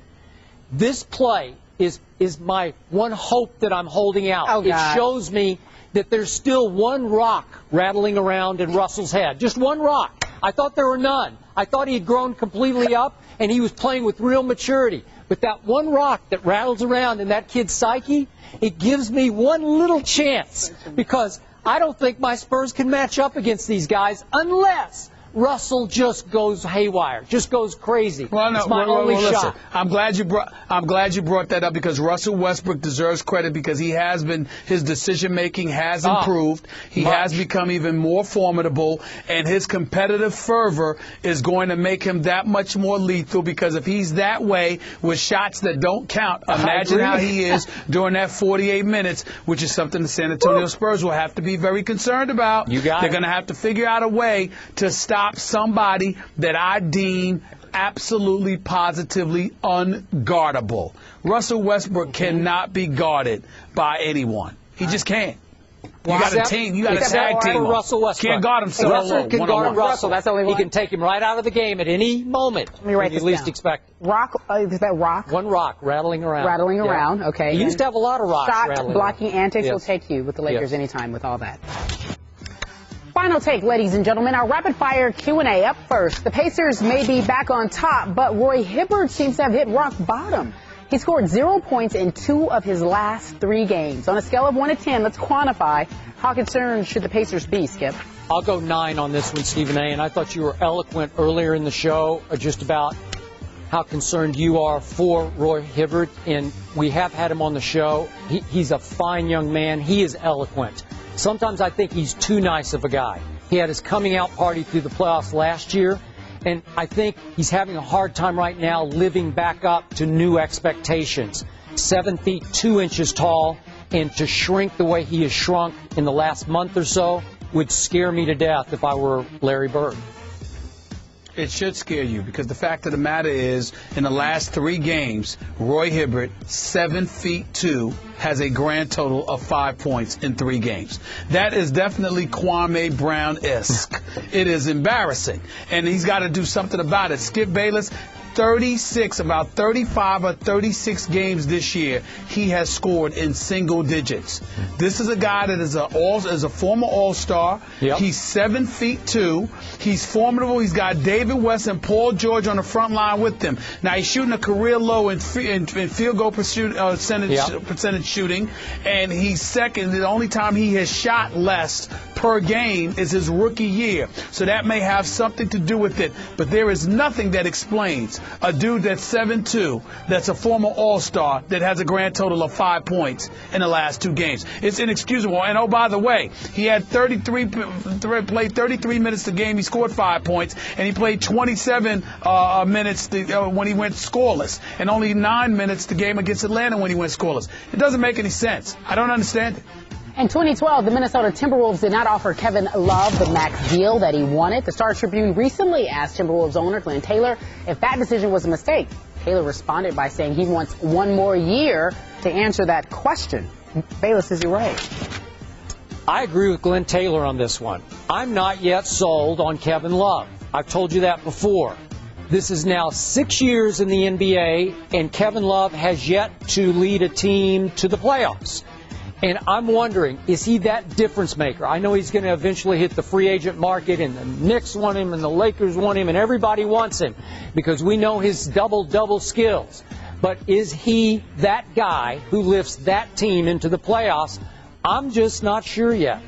This play is my one hope that I'm holding out. Oh, it shows me that there's still one rock rattling around in Russell's head. Just one rock. I thought there were none. I thought he had grown completely up and he was playing with real maturity. But that one rock that rattles around in that kid's psyche, it gives me one little chance, because I don't think my Spurs can match up against these guys unless Russell just goes haywire, just goes crazy. Well, no, it's my only shot. Listen, I'm glad you brought that up, because Russell Westbrook deserves credit, because his decision making has improved. He has become even more formidable, and his competitive fervor is going to make him that much more lethal, because if he's that way with shots that don't count, imagine how he is during that 48 minutes, which is something the San Antonio Spurs will have to be very concerned about. They're going to have to figure out a way to stop somebody that I deem absolutely, positively unguardable. Russell Westbrook cannot be guarded by anyone. He just can't. You got a team. You got a tag team. Russell Westbrook Can't guard himself. Russell can guard Russell. That's the only one. He can take him right out of the game at any moment. Let me write when this you least down. expect. Rock, is that rock? One rock rattling around. Rattling around, okay. He used to have a lot of rocks Shot rattling blocking around. antics will take you with the Lakers anytime with all that. Final take, ladies and gentlemen, our rapid-fire Q&A up first. The Pacers may be back on top, but Roy Hibbert seems to have hit rock bottom. He scored 0 points in 2 of his last 3 games. On a scale of 1 to 10, let's quantify. How concerned should the Pacers be, Skip? I'll go 9 on this one, Stephen A. And I thought you were eloquent earlier in the show just about how concerned you are for Roy Hibbert. And we have had him on the show. He's a fine young man. He is eloquent. Sometimes I think he's too nice of a guy. He had his coming out party through the playoffs last year, and I think he's having a hard time right now living back up to new expectations. 7 feet 2 inches tall, and to shrink the way he has shrunk in the last month or so would scare me to death if I were Larry Bird. It should scare you, because the fact of the matter is, in the last 3 games, Roy Hibbert, 7 feet 2, has a grand total of 5 points in 3 games. That is definitely Kwame Brown-esque. It is embarrassing, and he's got to do something about it. Skip Bayless, 36, about 35 or 36 games this year, he has scored in single digits. This is a guy that is a former All-Star. Yep. He's 7 feet 2. He's formidable. He's got David West and Paul George on the front line with him. Now, he's shooting a career low in field goal percentage shooting, and he's second. The only time he has shot less per game is his rookie year. So that may have something to do with it. But there is nothing that explains a dude that's 7'2", that's a former All-Star, that has a grand total of 5 points in the last 2 games. It's inexcusable. And, oh, by the way, he had played 33 minutes the game. He scored 5 points. And he played 27 minutes when he went scoreless. And only 9 minutes the game against Atlanta when he went scoreless. It doesn't make any sense. I don't understand it. In 2012, the Minnesota Timberwolves did not offer Kevin Love the max deal that he wanted. The Star Tribune recently asked Timberwolves owner Glenn Taylor if that decision was a mistake. Taylor responded by saying he wants one more year to answer that question. Bayless, is he right? I agree with Glenn Taylor on this one. I'm not yet sold on Kevin Love. I've told you that before. This is now 6 years in the NBA, and Kevin Love has yet to lead a team to the playoffs. And I'm wondering, is he that difference maker? I know he's going to eventually hit the free agent market, and the Knicks want him, and the Lakers want him, and everybody wants him because we know his double-double skills. But is he that guy who lifts that team into the playoffs? I'm just not sure yet.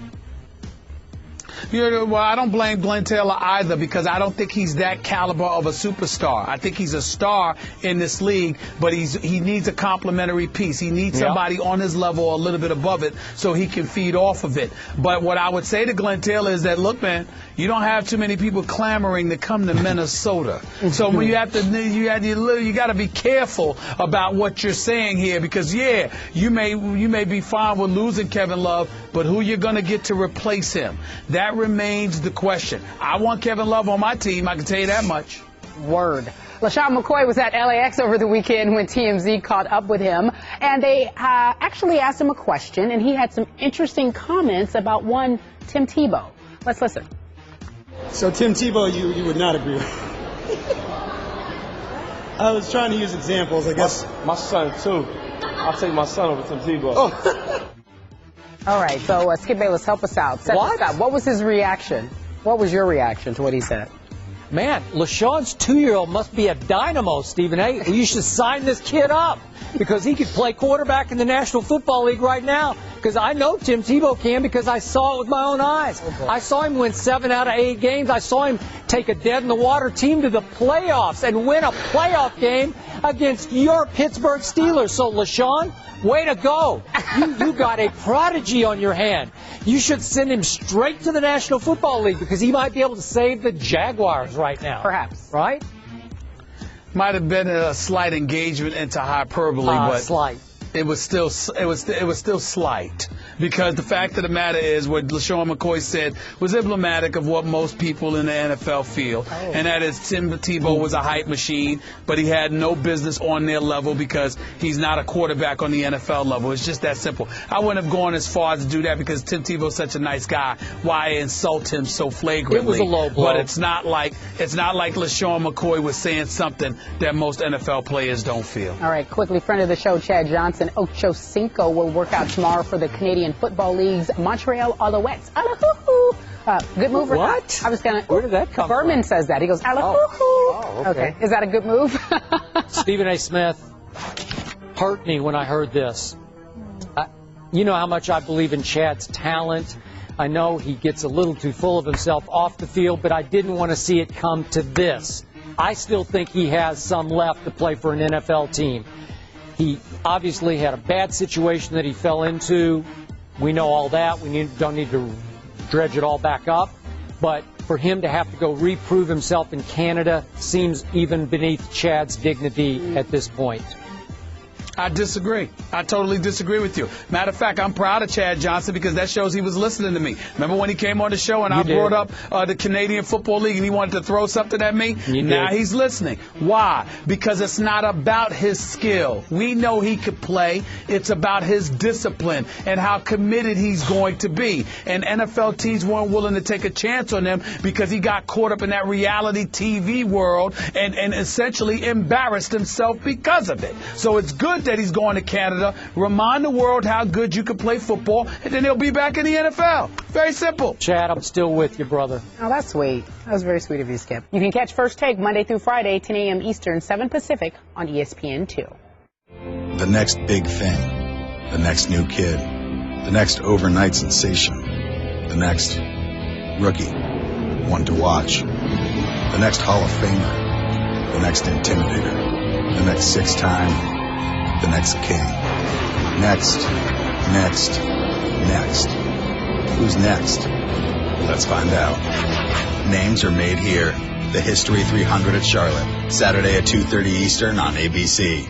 Well, I don't blame Glenn Taylor either because I don't think he's that caliber of a superstar. I think he's a star in this league, but he needs a complementary piece. He needs somebody on his level or a little bit above it so he can feed off of it. But what I would say to Glenn Taylor is that, look, man, you don't have too many people clamoring to come to Minnesota. So when you got to be careful about what you're saying here because, yeah, you may be fine with losing Kevin Love, but who you're going to get to replace him? That remains the question. I want Kevin Love on my team, I can tell you that much. Word. LeSean McCoy was at LAX over the weekend when TMZ caught up with him, and they actually asked him a question, and he had some interesting comments about one Tim Tebow. Let's listen. So Tim Tebow, you would not agree with. I was trying to use examples, I guess. My son, too. I'll take my son over Tim Tebow. Oh. All right, so Skip Bayless, help us out. What was his reaction? What was your reaction to what he said? Man, LeSean's 2-year-old must be a dynamo, Stephen A. You should sign this kid up because he could play quarterback in the National Football League right now. Because I know Tim Tebow can because I saw it with my own eyes. I saw him win 7 out of 8 games. I saw him take a dead-in-the-water team to the playoffs and win a playoff game against your Pittsburgh Steelers. So, LeSean, way to go. You got a prodigy on your hand. You should send him straight to the National Football League because he might be able to save the Jaguars right now. Perhaps. Right? Might have been a slight engagement into hyperbole, but slight. It was still slight because the fact of the matter is what LeSean McCoy said was emblematic of what most people in the NFL feel, and that is Tim Tebow was a hype machine, but he had no business on their level because he's not a quarterback on the NFL level. It's just that simple. I wouldn't have gone as far as to do that because Tim Tebow's such a nice guy. Why insult him so flagrantly? It was a low blow. But it's not like LeSean McCoy was saying something that most NFL players don't feel. All right, quickly, friend of the show, Chad Johnson. Ocho Cinco will work out tomorrow for the Canadian Football League's Montreal Alouettes. Good move or what? not? Where did that come from? Berman says that. He goes, okay. Is that a good move? Stephen A. Smith hurt me when I heard this. You know how much I believe in Chad's talent. I know he gets a little too full of himself off the field, but I didn't want to see it come to this. I still think he has some left to play for an NFL team. He obviously had a bad situation that he fell into. We know all that. Don't need to dredge it all back up. But for him to have to go reprove himself in Canada seems even beneath Chad's dignity at this point. I disagree. I totally disagree with you. Matter of fact, I'm proud of Chad Johnson because that shows he was listening to me. Remember when he came on the show and I brought up the Canadian Football League and he wanted to throw something at me? Now he's listening. Why? Because it's not about his skill. We know he could play. It's about his discipline and how committed he's going to be. And NFL teams weren't willing to take a chance on him because he got caught up in that reality TV world and essentially embarrassed himself because of it. So it's good that he's going to Canada. Remind the world how good you can play football, and then he'll be back in the NFL. Very simple. Chad, I'm still with you, brother. Oh, that's sweet. That was very sweet of you, Skip. You can catch First Take Monday through Friday, 10 a.m. Eastern, 7 Pacific on ESPN2. The next big thing, the next new kid, the next overnight sensation, the next rookie, one to watch, the next Hall of Famer, the next intimidator, the next 6-time, the next king. Next. Who's next? Let's find out. Names are made here. The History 300 at Charlotte. Saturday at 2:30 Eastern on ABC.